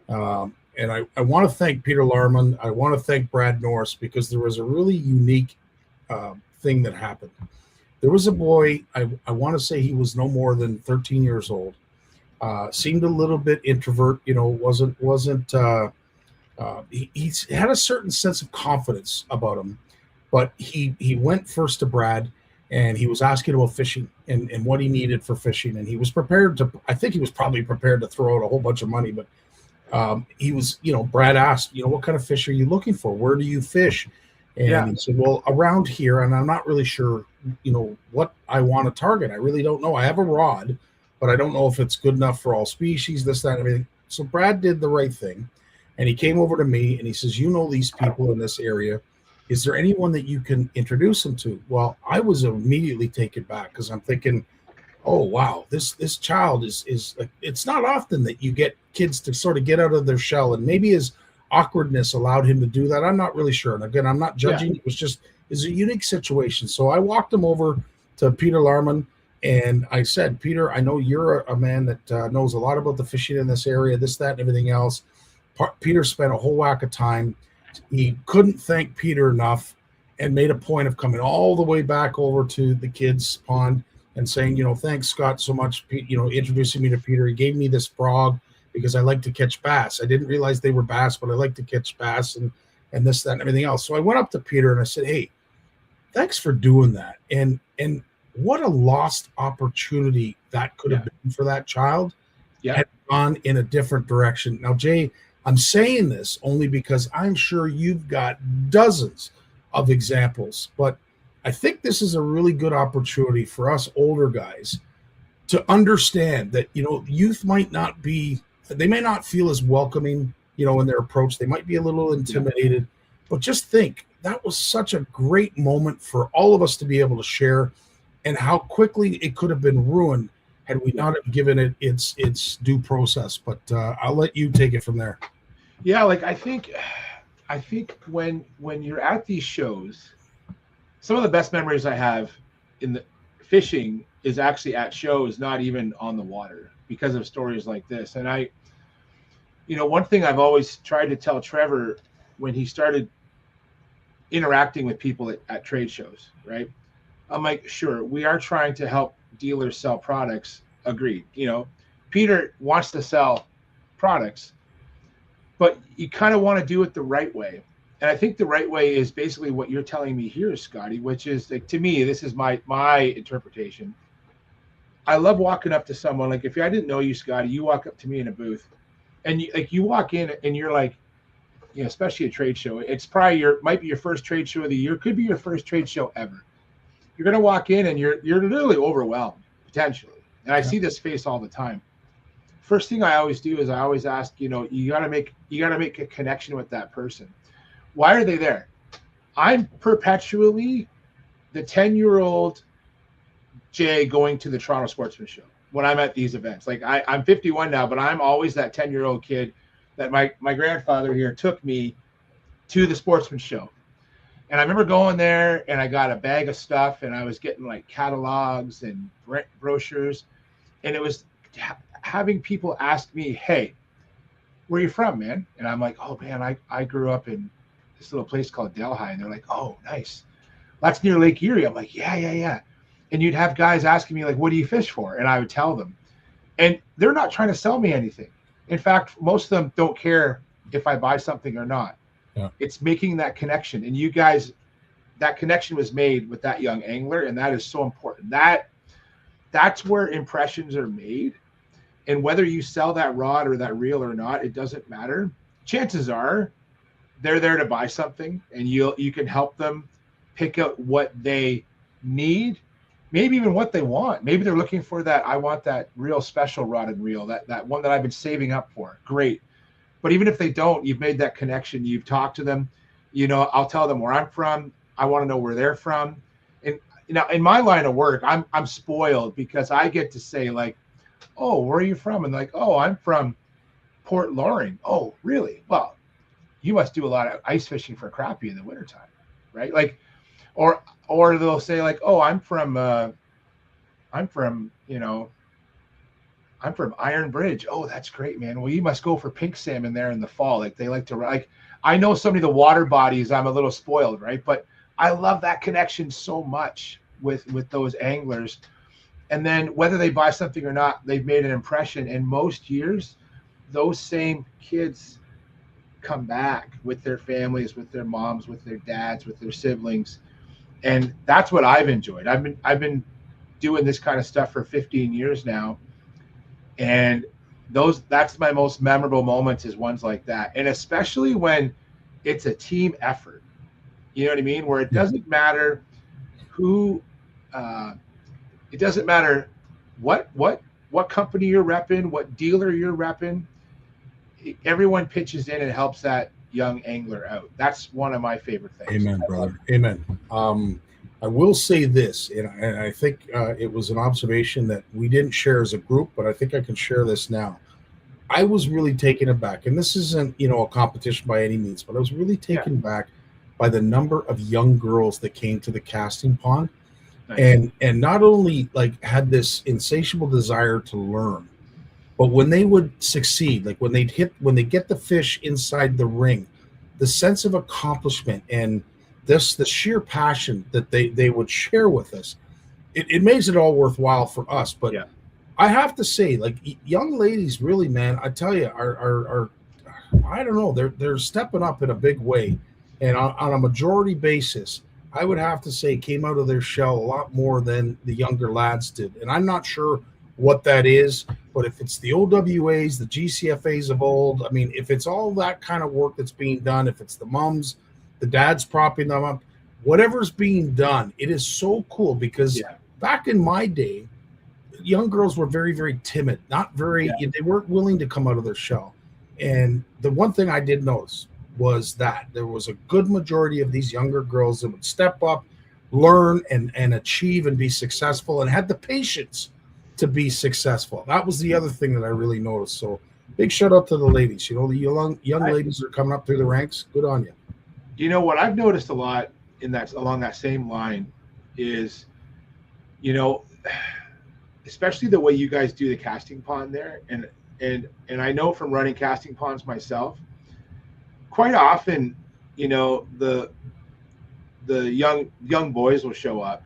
And I want to thank Peter Larman. I want to thank Brad Norris, because there was a really unique thing that happened. There was a boy, I want to say he was no more than 13 years old, seemed a little bit introvert, he had a certain sense of confidence about him, but he went first to Brad, and he was asking about fishing and what he needed for fishing. And he was prepared to, I think he was probably prepared to throw out a whole bunch of money, but he was, Brad asked, what kind of fish are you looking for? Where do you fish? And he said, well, around here, and I'm not really sure, what I want to target. I really don't know. I have a rod, but I don't know if it's good enough for all species, this, that, and everything. So Brad did the right thing, and he came over to me and he says, these people in this area. Is there anyone that you can introduce them to? Well, I was immediately taken back, because I'm thinking, oh, wow, this child is like, it's not often that you get kids to sort of get out of their shell, and maybe his awkwardness allowed him to do that. I'm not really sure. And again, I'm not judging. It's a unique situation. So I walked him over to Peter Larman, and I said, Peter, I know you're a man that knows a lot about the fishing in this area, this, that, and everything else. Peter spent a whole whack of time. He couldn't thank Peter enough, and made a point of coming all the way back over to the kids' pond and saying, thanks, Scott, so much, introducing me to Peter. He gave me this frog because I like to catch bass. I didn't realize they were bass, but I like to catch bass and this, that, and everything else. So I went up to Peter and I said, hey, thanks for doing that. And what a lost opportunity that could have been for that child. Had gone in a different direction. Now, Jay, I'm saying this only because I'm sure you've got dozens of examples, but I think this is a really good opportunity for us older guys to understand that, youth might not be, they may not feel as welcoming, in their approach. They might be a little intimidated, but just think that was such a great moment for all of us to be able to share, and how quickly it could have been ruined had we not have given it its due process. But I'll let you take it from there. Yeah, like I think when you're at these shows, some of the best memories I have in the fishing is actually at shows, not even on the water, because of stories like this. And one thing I've always tried to tell Trevor when he started interacting with people at trade shows, right? I'm like, sure, we are trying to help dealers sell products. Agreed. Peter wants to sell products, but you kind of want to do it the right way. And I think the right way is basically what you're telling me here, Scotty, which is, like, to me, this is my interpretation. I love walking up to someone. Like, if I didn't know you, Scotty, you walk up to me in a booth, and you walk in and you're like, especially a trade show, it's probably might be your first trade show of the year, could be your first trade show ever. You're going to walk in and you're literally overwhelmed, potentially. And I see this face all the time. First thing I always do is I always ask, you got to make a connection with that person. Why are they there? I'm perpetually the 10-year-old Jay going to the Toronto Sportsman Show when I'm at these events. Like, I'm 51 now, but I'm always that 10-year-old kid that my grandfather here took me to the Sportsman Show. And I remember going there, and I got a bag of stuff, and I was getting like catalogs and brochures, and it was having people ask me, hey, where are you from, man? And I'm like, oh man, I grew up in this little place called Delhi. And they're like, oh, nice. That's near Lake Erie. I'm like, yeah. And you'd have guys asking me, like, what do you fish for? And I would tell them. And they're not trying to sell me anything. In fact, most of them don't care if I buy something or not. Yeah. It's making that connection. And you guys, that connection was made with that young angler, and that is so important. That's where impressions are made. And whether you sell that rod or that reel or not, it doesn't matter. Chances are they're there to buy something, and you can help them pick out what they need, maybe even what they want. Maybe they're looking for that, I want that real special rod and reel, that one that I've been saving up for. Great. But even if they don't, you've made that connection. You've talked to them. I'll tell them where I'm from. I want to know where they're from. And now in my line of work, I'm spoiled because I get to say, like, oh, where are you from? And like, oh, I'm from Port Loring. Oh, really? Well, you must do a lot of ice fishing for crappie in the wintertime, right? Like, or they'll say like, oh, I'm from Iron Bridge. Oh, that's great, man. Well, you must go for pink salmon there in the fall. Like they like to, like, I know so many of the water bodies, I'm a little spoiled, right? But I love that connection so much with those anglers. And then whether they buy something or not, they've made an impression. And most years, those same kids come back with their families, with their moms, with their dads, with their siblings. And that's what I've enjoyed. I've been doing this kind of stuff for 15 years now. And that's my most memorable moments, is ones like that. And especially when it's a team effort, you know what I mean? Where it doesn't matter who, it doesn't matter what company you're repping, what dealer you're repping, everyone pitches in and helps that young angler out. That's one of my favorite things. Amen, brother. Amen. I will say this, and I think it was an observation that we didn't share as a group, but I think I can share this now. I was really taken aback, and this isn't, a competition by any means, but I was really taken back by the number of young girls that came to the casting pond, and not only like had this insatiable desire to learn, but when they would succeed, like when they get the fish inside the ring, the sense of accomplishment and the sheer passion that they would share with us, it makes it all worthwhile for us. But I have to say, like, young ladies, really, man, I tell you, are I don't know, they're stepping up in a big way, and on a majority basis, I would have to say, came out of their shell a lot more than the younger lads did. And I'm not sure what that is, but if it's the OWAs, the GCFAs of old, I mean, if it's all that kind of work that's being done, if it's the mums, the dads propping them up, whatever's being done, it is so cool, because back in my day, young girls were very, very timid, they weren't willing to come out of their shell. And the one thing I did notice was that there was a good majority of these younger girls that would step up, learn and achieve and be successful, and had the patience to be successful. That was the other thing that I really noticed. So big shout out to the ladies. The young ladies are coming up through the ranks. Good on you. What I've noticed a lot along that same line is, especially the way you guys do the casting pond there, and I know from running casting ponds myself, quite often, the young boys will show up,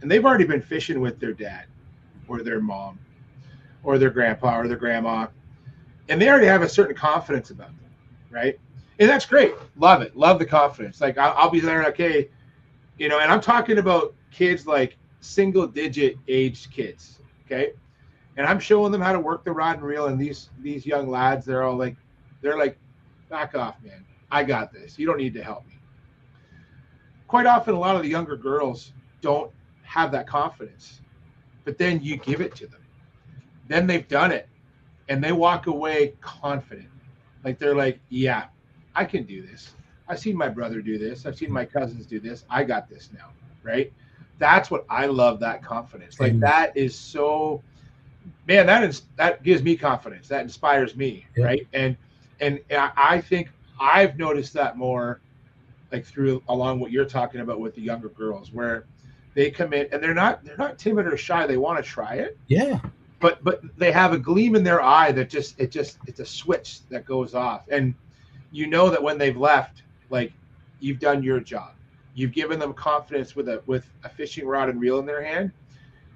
and they've already been fishing with their dad or their mom or their grandpa or their grandma, and they already have a certain confidence about them, right? And that's great. Love it. Love the confidence. Like, I'll be there, okay, and I'm talking about kids, like single-digit aged kids, okay? And I'm showing them how to work the rod and reel, and these young lads, they're like, back off, man. I got this. You don't need to help me. Quite often, a lot of the younger girls don't have that confidence, but then you give it to them. Then they've done it, and they walk away confident. Like, they're like, yeah, I can do this. I've seen my brother do this. I've seen my cousins do this. I got this now, right? That's what I love, that confidence. Like, that is so, man, that gives me confidence. That inspires me, right? And I think I've noticed that more, like, along what you're talking about with the younger girls, where they come in and they're not timid or shy. They want to try it. Yeah. But they have a gleam in their eye that it's a switch that goes off. And that when they've left, like, you've done your job. You've given them confidence with a fishing rod and reel in their hand.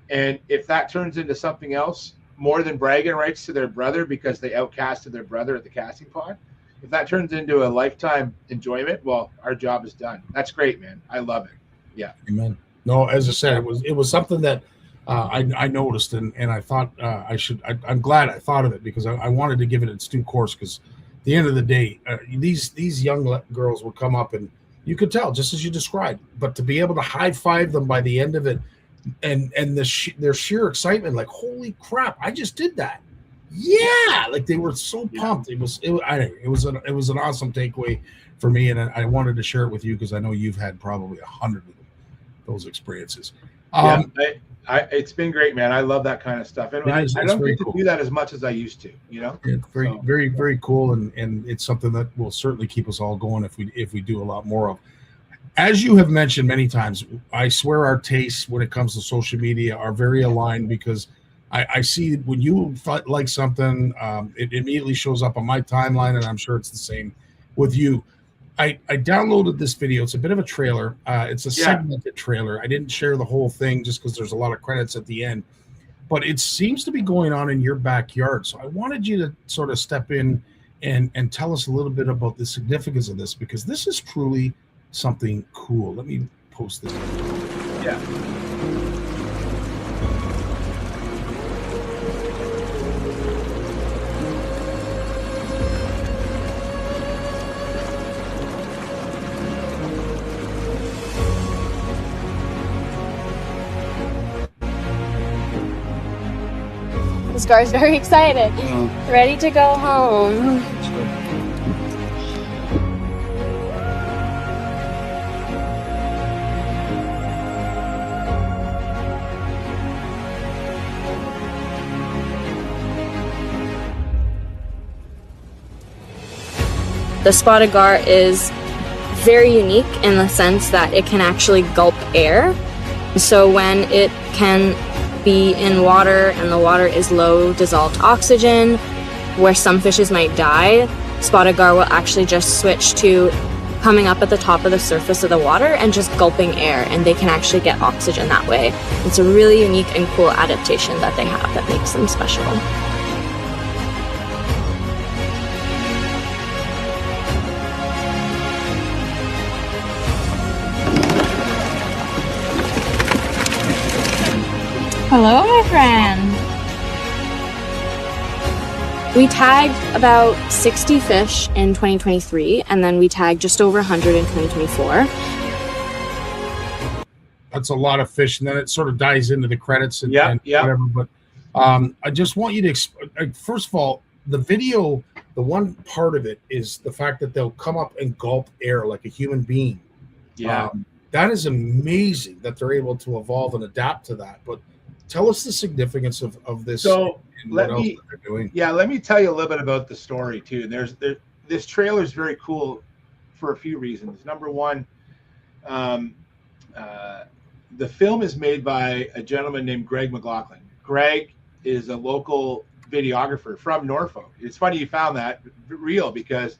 And if that turns into something else, more than bragging rights to their brother because they outcasted their brother at the casting pond, if that turns into a lifetime enjoyment, well, our job is done. That's great, man. I love it. Yeah. Amen. No, as I said, it was something that I noticed, and I thought I'm glad I thought of it, because I wanted to give it its due course, because at the end of the day, these young girls would come up, and you could tell, just as you described, but to be able to high five them by the end of it, and their sheer excitement, like, holy crap, I just did that. Yeah, like, they were so pumped. It was an awesome takeaway for me, and I wanted to share it with you, because I know you've had probably 100 of those experiences. It's been great, man. I love that kind of stuff, and I don't get to do that as much as I used to. It's very, very cool, and it's something that will certainly keep us all going if we do a lot more of. As you have mentioned many times, I swear our tastes when it comes to social media are very aligned, because I see when you like something, it immediately shows up on my timeline, and I'm sure it's the same with you. I downloaded this video. It's a bit of a trailer. It's a segmented trailer. I didn't share the whole thing just because there's a lot of credits at the end, but it seems to be going on in your backyard. So I wanted you to sort of step in and tell us a little bit about the significance of this, because this is truly something cool. Let me post this. Yeah. Scar's very excited. Ready to go home. The spotted gar is very unique in the sense that it can actually gulp air. So when it can be in water and the water is low dissolved oxygen, where some fishes might die, spotted gar will actually just switch to coming up at the top of the surface of the water and just gulping air, and they can actually get oxygen that way. It's a really unique and cool adaptation that they have that makes them special. Hello, my friend. We tagged about 60 fish in 2023, and then we tagged just over 100 in 2024. That's a lot of fish, and then it sort of dives into the credits and whatever. But I just want you to first of all, the video, the one part of it is the fact that they'll come up and gulp air like a human being. That is amazing that they're able to evolve and adapt to that. But tell us the significance of this. So and what else they're doing. Let me tell you a little bit about the story too. This trailer is very cool for a few reasons. Number one, the film is made by a gentleman named Greg McLaughlin. Greg is a local videographer from Norfolk. It's funny you found that real, because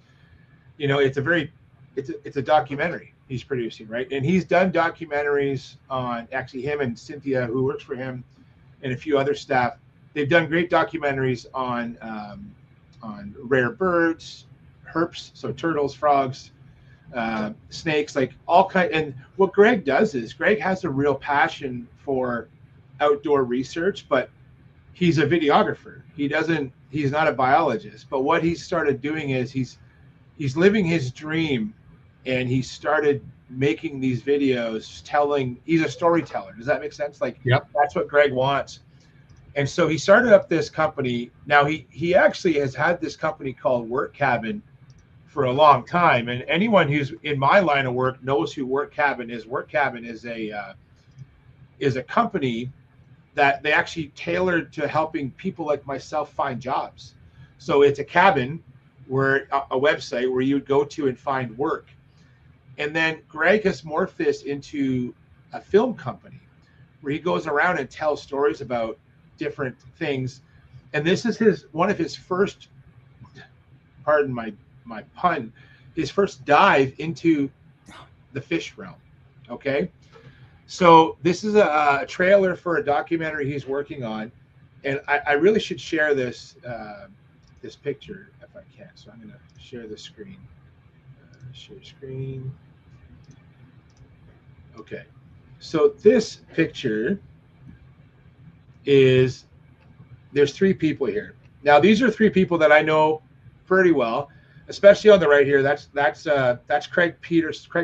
it's a documentary he's producing, right? And he's done documentaries on, actually him and Cynthia, who works for him, and a few other staff. They've done great documentaries on rare birds, herps, so turtles, frogs, snakes, like all kind. And what Greg does is Greg has a real passion for outdoor research, but he's a videographer. He's not a biologist. But what he started doing is he's living his dream, and he started making these videos he's a storyteller. Does that make sense? That's what Greg wants. And so he started up this company. Now he actually has had this company called Work Cabin for a long time. And anyone who's in my line of work knows who Work Cabin is. Work Cabin is a company that they actually tailored to helping people like myself find jobs. So it's a cabin where a website where you would go to and find work. And then Greg has morphed this into a film company where he goes around and tells stories about different things. And this is one of his first, pardon my pun, his first dive into the fish realm. Okay. So this is a trailer for a documentary he's working on. And I really should share this picture if I can. So I'm going to share the screen. Share screen. Okay, so this picture there's three people here. Now these are three people that I know pretty well, especially on the right here. That's Craig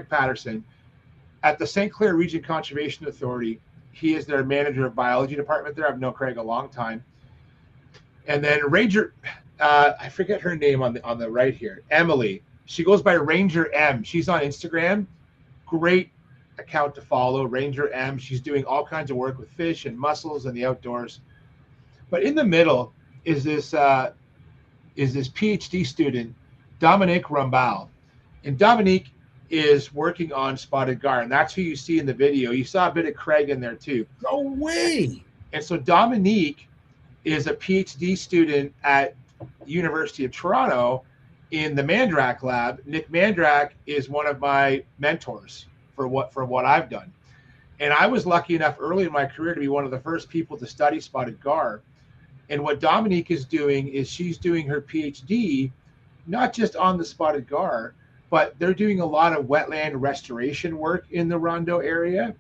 Patterson at the St. Clair Region Conservation Authority. He is their manager of biology department there. I've known Craig a long time. And then Ranger, I forget her name on the right here, Emily. She goes by Ranger M. She's on Instagram. Great account to follow, Ranger M. She's doing all kinds of work with fish and mussels and the outdoors. But in the middle is this PhD student, Dominique Rambal. And Dominique is working on spotted gar, and that's who you see in the video. You saw a bit of Craig in there too. No way. And so Dominique is a PhD student at University of Toronto in the Mandrake lab. Nick Mandrake is one of my mentors for what I've done. And I was lucky enough early in my career to be one of the first people to study spotted gar. And what Dominique is doing is she's doing her PhD, not just on the spotted gar, but they're doing a lot of wetland restoration work in the Rondo area.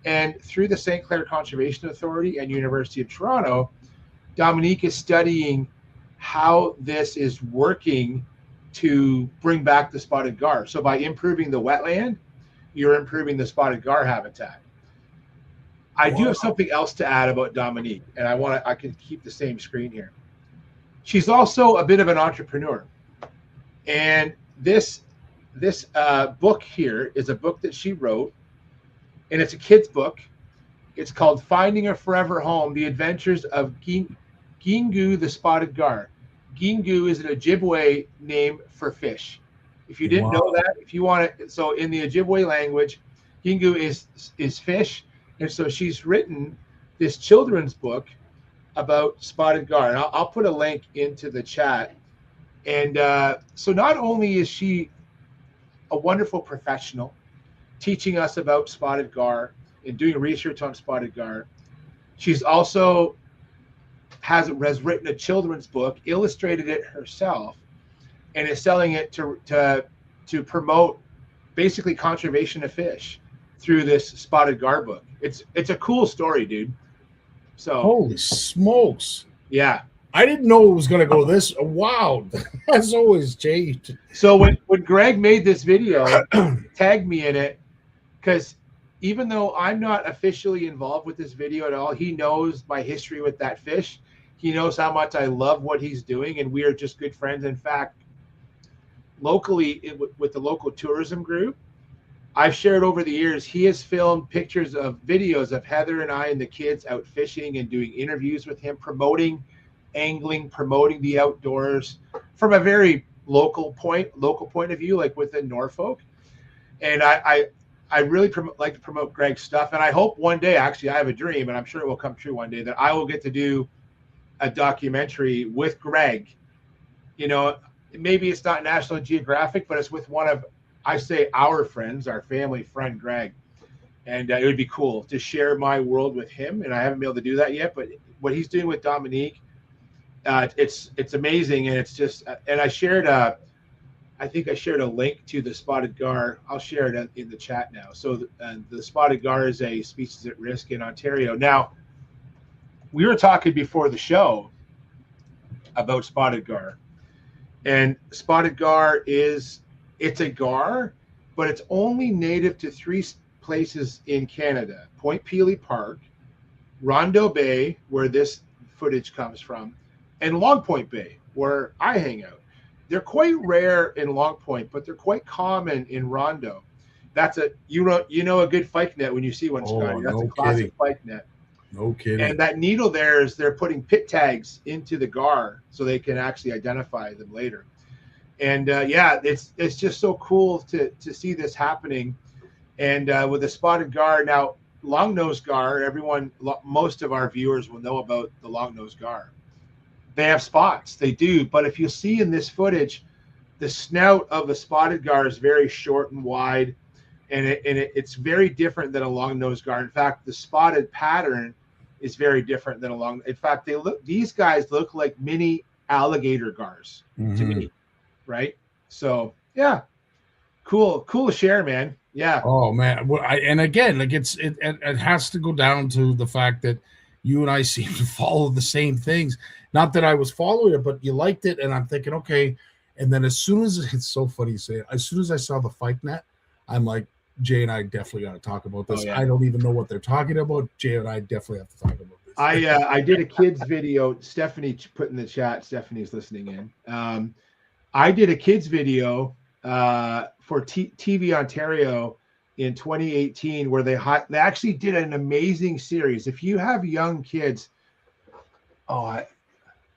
And through the St. Clair Conservation Authority and University of Toronto, Dominique is studying how this is working to bring back the spotted gar. So by improving the wetland, you're improving the spotted gar habitat. I do have something else to add about Dominique, and I can keep the same screen here. She's also a bit of an entrepreneur. And this book here is a book that she wrote, and it's a kid's book. It's called Finding a Forever Home, The Adventures of Gingu the Spotted Gar. Gingu is an Ojibwe name for fish. If you didn't know that, if you want to, so in the Ojibwe language, Gingu is fish. And so she's written this children's book about spotted gar. And I'll put a link into the chat. And so not only is she a wonderful professional teaching us about spotted gar and doing research on spotted gar, she's also has written a children's book, illustrated it herself, and is selling it to promote basically conservation of fish through this spotted gar book. It's a cool story, dude. So holy smokes. Yeah. I didn't know it was going to go this. Wow. That's always changed. So when Greg made this video, tagged me in it, because even though I'm not officially involved with this video at all, he knows my history with that fish. He knows how much I love what he's doing, and we are just good friends. In fact, locally with the local tourism group, I've shared over the years, he has filmed pictures of videos of Heather and I and the kids out fishing and doing interviews with him, promoting angling, promoting the outdoors from a very local point of view, like within Norfolk. And I really like to promote Greg's stuff. And I hope one day, actually, I have a dream, and I'm sure it will come true one day, that I will get to do a documentary with Greg. You know, maybe it's not National Geographic, but it's with one of, I say, our friends, our family friend, Greg. And it would be cool to share my world with him. And I haven't been able to do that yet, but what he's doing with Dominique, it's amazing. And it's just, and I shared I think I shared a link to the spotted gar. I'll share it in the chat now. So the spotted gar is a species at risk in Ontario. Now, we were talking before the show about spotted gar. And spotted gar it's a gar, but it's only native to 3 places in Canada: Point Pelee Park, Rondo Bay, where this footage comes from, and Long Point Bay, where I hang out. They're quite rare in Long Point, but they're quite common in Rondo. That's you know a good pike net when you see one, Scotty. That's a classic pike net. No kidding. And that needle there is they're putting pit tags into the gar so they can actually identify them later. And yeah, it's just so cool to see this happening. And with the spotted gar, now long-nosed gar, most of our viewers will know about the long-nosed gar. They have spots, they do. But if you see in this footage, the snout of the spotted gar is very short and wide, and it's very different than a long-nosed gar. In fact, the spotted pattern is very different than a long. In fact, these guys look like mini alligator gars to me, right? So yeah, cool to share, man. Yeah. Oh man, and again, like it has to go down to the fact that you and I seem to follow the same things. Not that I was following it, but you liked it, and I'm thinking, okay. And then as soon as it's so funny you say it, as soon as I saw the fight net, I'm like, Jay and I definitely got to talk about this. Oh, yeah. I don't even know what they're talking about. Jay and I definitely have to talk about this. I did a kids video. Stephanie put in the chat. Stephanie's listening in. I did a kids video for TV Ontario in 2018 where they actually did an amazing series. If you have young kids,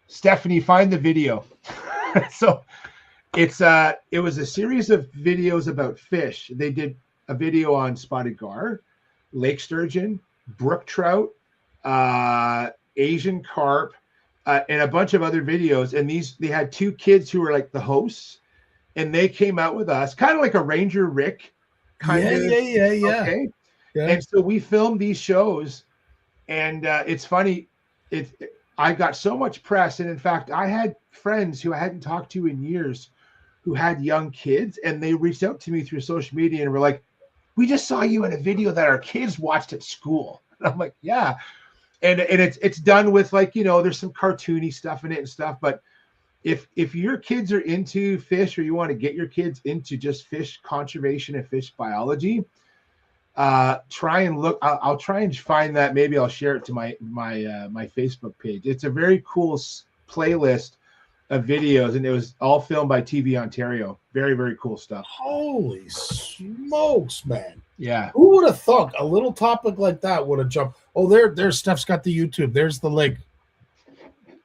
Stephanie, find the video. So it was a series of videos about fish. They did a video on spotted gar, lake sturgeon, brook trout, Asian carp, and a bunch of other videos. And they had 2 kids who were like the hosts, and they came out with us, kind of like a Ranger Rick kind of. Yeah. Okay. Yeah. And so we filmed these shows, and it's funny. I got so much press, and in fact, I had friends who I hadn't talked to in years who had young kids, and they reached out to me through social media and were like, "We just saw you in a video that our kids watched at school." And I'm like, "Yeah," and it's done with, like, you know, there's some cartoony stuff in it and stuff, but if your kids are into fish, or you want to get your kids into just fish conservation and fish biology, try and look. I'll try and find that. Maybe I'll share it to my Facebook page. It's a very cool playlist of videos, and it was all filmed by TV Ontario. Very, very cool stuff. Holy smokes, man. Yeah. Who would have thought a little topic like that would have jumped? Oh, there's Steph's got the YouTube. There's the link.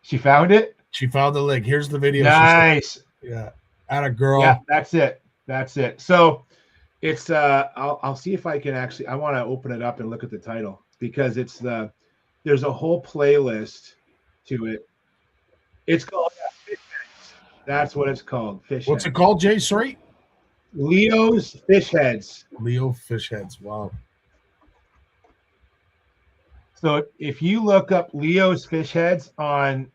She found it? She found the link. Here's the video. Nice. Yeah. Atta girl. Yeah, that's it. So it's I'll see if I can actually, I want to open it up and look at the title, because there's a whole playlist to it. It's called Fish Heads. That's what it's called. Fish What's Heads. it called, Jay? Sorry? Leo's Fish Heads. Leo Fish Heads. Wow. So if you look up Leo's Fish Heads on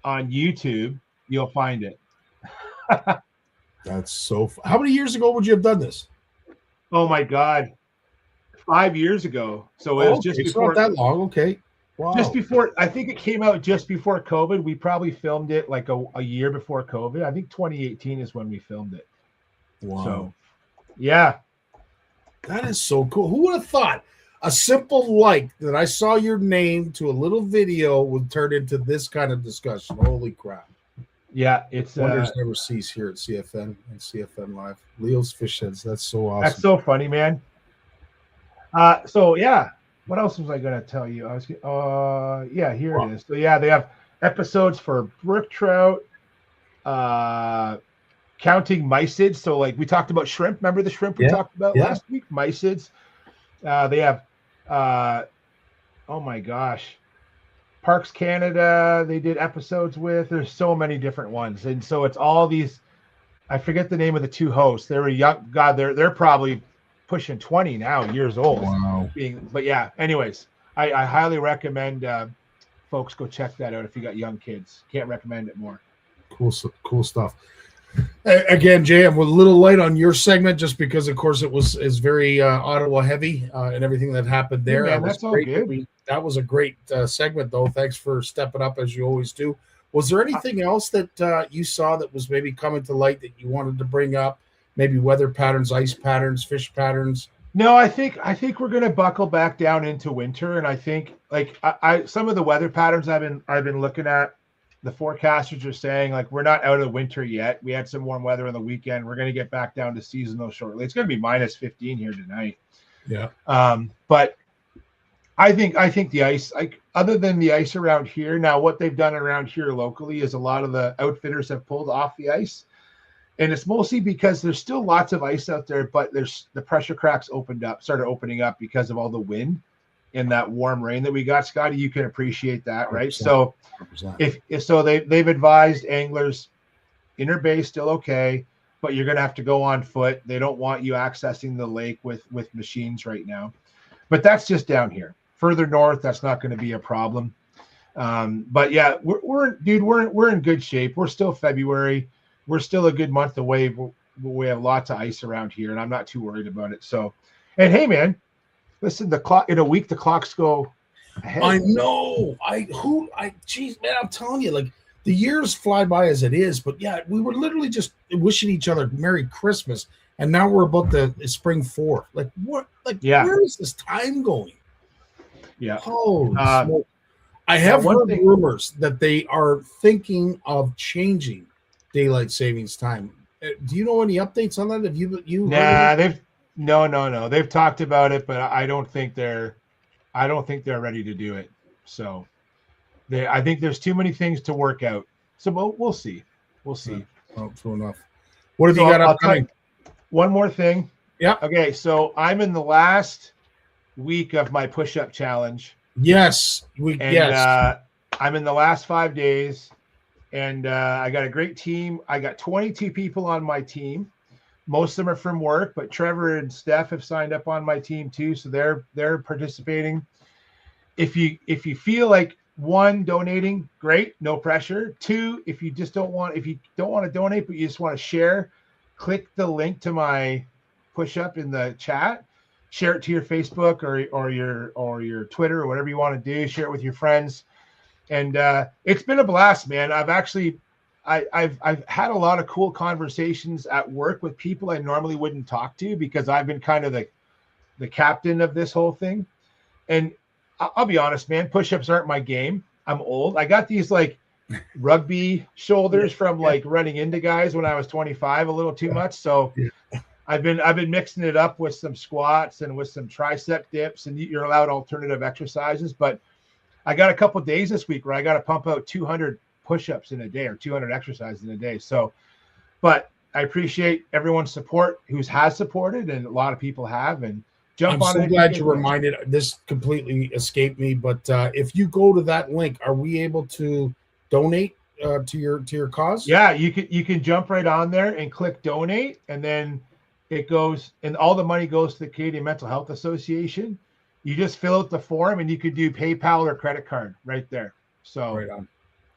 YouTube, you'll find it. That's so how many years ago would you have done this? Oh my God. 5 years ago. So it was just before. It's not that long. Okay. Wow. Just before, I think it came out just before COVID. We probably filmed it like a year before COVID. I think 2018 is when we filmed it. Wow. So, yeah. That is so cool. Who would have thought a simple like that I saw your name to a little video would turn into this kind of discussion? Holy crap. Yeah, it's wonders never cease here at CFN and CFN Live. Leo's Fish Heads. That's so awesome. That's so funny, man. So yeah, what else was I going to tell you? Yeah, here it is. So yeah, they have episodes for brook trout, counting mysids. So like we talked about shrimp. Remember the shrimp we talked about last week? Mysids. They have, oh my gosh, Parks Canada. They did episodes with. There's so many different ones, and so it's all these. I forget the name of the 2 hosts. They were young. God, they're probably pushing 20 now, years old. Wow. But yeah. Anyways, I highly recommend folks go check that out if you got young kids. Can't recommend it more. Cool stuff. Again, Jay, I'm a little light on your segment just because, of course, is very Ottawa heavy and everything that happened there. Yeah, man, that's all good. That was a great segment, though. Thanks for stepping up as you always do. Was there anything else that you saw that was maybe coming to light that you wanted to bring up? Maybe weather patterns, ice patterns, fish patterns? No, I think we're going to buckle back down into winter, and I think like I some of the weather patterns I've been looking at. The forecasters are saying like we're not out of winter yet. We had some warm weather on the weekend. We're going to get back down to seasonal shortly. It's going to be minus 15 here tonight. Yeah. But I think the ice, like other than the ice around here, now what they've done around here locally is a lot of the outfitters have pulled off the ice, and it's mostly because there's still lots of ice out there, but there's the pressure cracks started opening up because of all the wind and that warm rain that we got. Scotty, you can appreciate that, right? 100%. So 100%. if so, they've advised anglers inner bay still okay, but you're going to have to go on foot. They don't want you accessing the lake with machines right now, but that's just down here. Further north, that's not going to be a problem. But yeah, we're in good shape. We're still February. We're still a good month away. We have lots of ice around here, and I'm not too worried about it. So, and hey, man. Listen, the clock in a week, the clocks go ahead. I know. Geez, man, I'm telling you, like the years fly by as it is, but yeah, we were literally just wishing each other Merry Christmas, and now we're about the spring 4. Like what? Like where is this time going? Yeah. Holy smoke. I have heard rumors that they are thinking of changing daylight savings time. Do you know any updates on that? Have you? Nah, No. They've talked about it, but I don't think they're ready to do it. So I think there's too many things to work out. So we'll see. We'll see. Oh, true enough. What have you got upcoming? One more thing. Yeah. Okay, so I'm in the last week of my push-up challenge. Yes. I'm in the last 5 days, and I got a great team. I got 22 people on my team. Most of them are from work, but Trevor and Steph have signed up on my team too, so they're participating. If you feel like, one, donating, great, no pressure. Two, if you don't want to donate but you just want to share, click the link to my push-up in the chat. Share it to your Facebook or your Twitter or whatever you want to do. Share it with your friends. And it's been a blast, man. I've had a lot of cool conversations at work with people I normally wouldn't talk to, because I've been kind of the captain of this whole thing. And I'll be honest, man, push-ups aren't my game. I'm old. I got these like rugby shoulders from like running into guys when I was 25 a little too much. So I've been mixing it up with some squats and with some tricep dips, and you're allowed alternative exercises. But I got a couple of days this week where I got to pump out 200 push-ups in a day or 200 exercises in a day. So, but I appreciate everyone's support has supported, and a lot of people have. And I'm so glad you reminded. This completely escaped me, but if you go to that link, are we able to donate to your cause? Yeah, you can jump right on there and click donate, and then it goes, and all the money goes to the Canadian Mental Health Association. You just fill out the form, and you could do PayPal or credit card right there. So right on.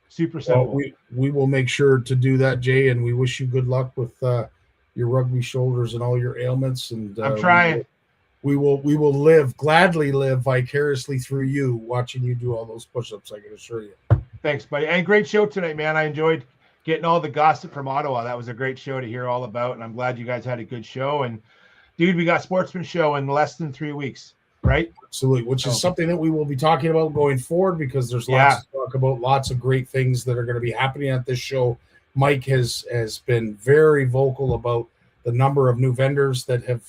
Super simple. Well, we will make sure to do that, Jay, and we wish you good luck with your rugby shoulders and all your ailments. And I'm trying. We will gladly live vicariously through you, watching you do all those push-ups, I can assure you. Thanks, buddy. And great show tonight, man. I enjoyed getting all the gossip from Ottawa. That was a great show to hear all about, and I'm glad you guys had a good show. And dude, we got Sportsman Show in less than 3 weeks, right? Absolutely, which is something that we will be talking about going forward, because there's lots to talk about, lots of great things that are going to be happening at this show. Mike has been very vocal about the number of new vendors that have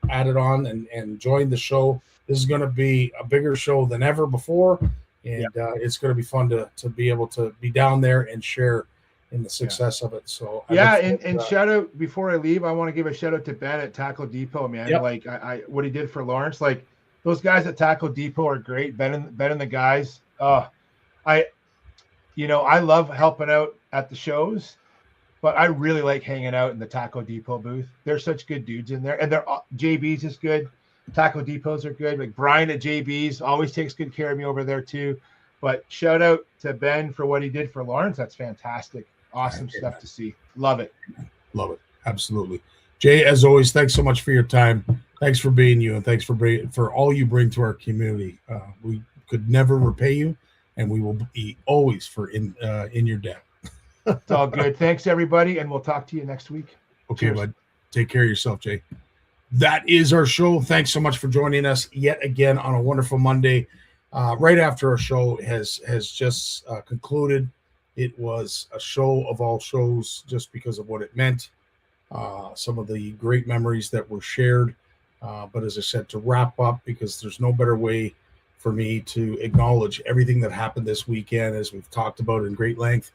added on and joined the show. This is going to be a bigger show than ever before, and it's going to be fun to be able to be down there and share in the success of it. So and shout out, before I leave, I want to give a shout out to Ben at Tackle Depot, man. Like I what he did for Lawrence, like those guys at Tackle Depot are great. Ben and the guys. I love helping out at the shows, but I really like hanging out in the Taco Depot booth. They're such good dudes in there, and JB's is good. Taco Depots are good. Like Brian at JB's always takes good care of me over there too. But shout out to Ben for what he did for Lawrence. That's fantastic. Awesome stuff to see. Love it. Love it. Absolutely. Jay, as always, thanks so much for your time. Thanks for being you, and thanks for all you bring to our community. We could never repay you, and we will be always in your debt. It's all good. Thanks, everybody, and we'll talk to you next week. Okay, Cheers. bud. Take care of yourself, Jay. That is our show. Thanks so much for joining us yet again on a wonderful Monday. Right after our show has just concluded. It was a show of all shows just because of what it meant. Some of the great memories that were shared. But as I said, to wrap up, because there's no better way for me to acknowledge everything that happened this weekend, as we've talked about in great length.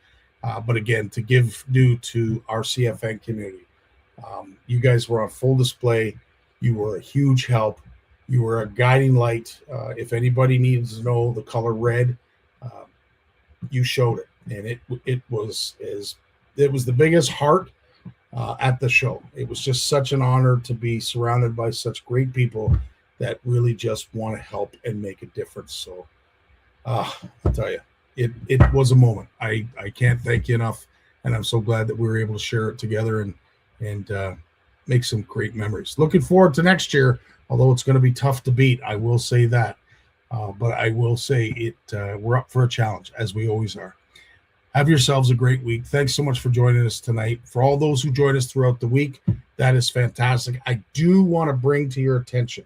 But again, to give due to our CFN community. You guys were on full display. You were a huge help. You were a guiding light. If anybody needs to know the color red, you showed it. And it was the biggest heart at the show. It was just such an honor to be surrounded by such great people that really just want to help and make a difference. So I'll tell you, it was a moment. I can't thank you enough, and I'm so glad that we were able to share it together and make some great memories. Looking forward to next year, although it's going to be tough to beat. I will say that, but I will say we're up for a challenge, as we always are. Have yourselves a great week. Thanks so much for joining us tonight. For all those who join us throughout the week, that is fantastic. I do want to bring to your attention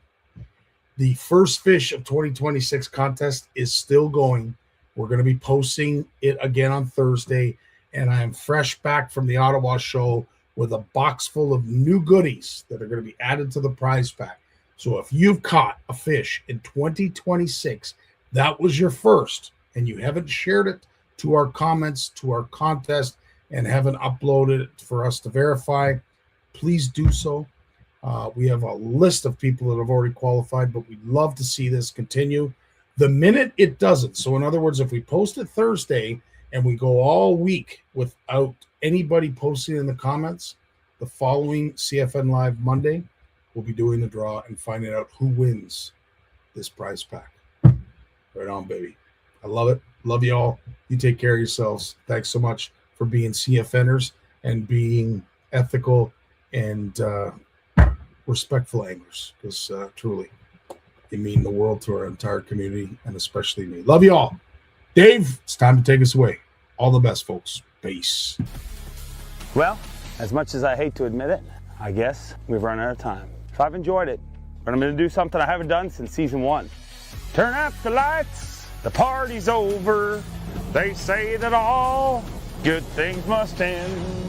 the First Fish of 2026 contest is still going. We're going to be posting it again on Thursday, and I am fresh back from the Ottawa show with a box full of new goodies that are going to be added to the prize pack. So if you've caught a fish in 2026, that was your first, and you haven't shared it to our comments, to our contest, and haven't uploaded it for us to verify, please do so. We have a list of people that have already qualified, but we'd love to see this continue. The minute it doesn't, so in other words, if we post it Thursday and we go all week without anybody posting in the comments, the following CFN Live Monday, we'll be doing the draw and finding out who wins this prize pack. Right on, baby. I love it. Love you all. You take care of yourselves. Thanks so much for being CFNers and being ethical and respectful anglers, because truly, you mean the world to our entire community and especially me. Love you all. Dave, it's time to take us away. All the best, folks. Peace. Well, as much as I hate to admit it, I guess we've run out of time. So I've enjoyed it, but I'm going to do something I haven't done since season 1. Turn out the lights, the party's over. They say that all good things must end.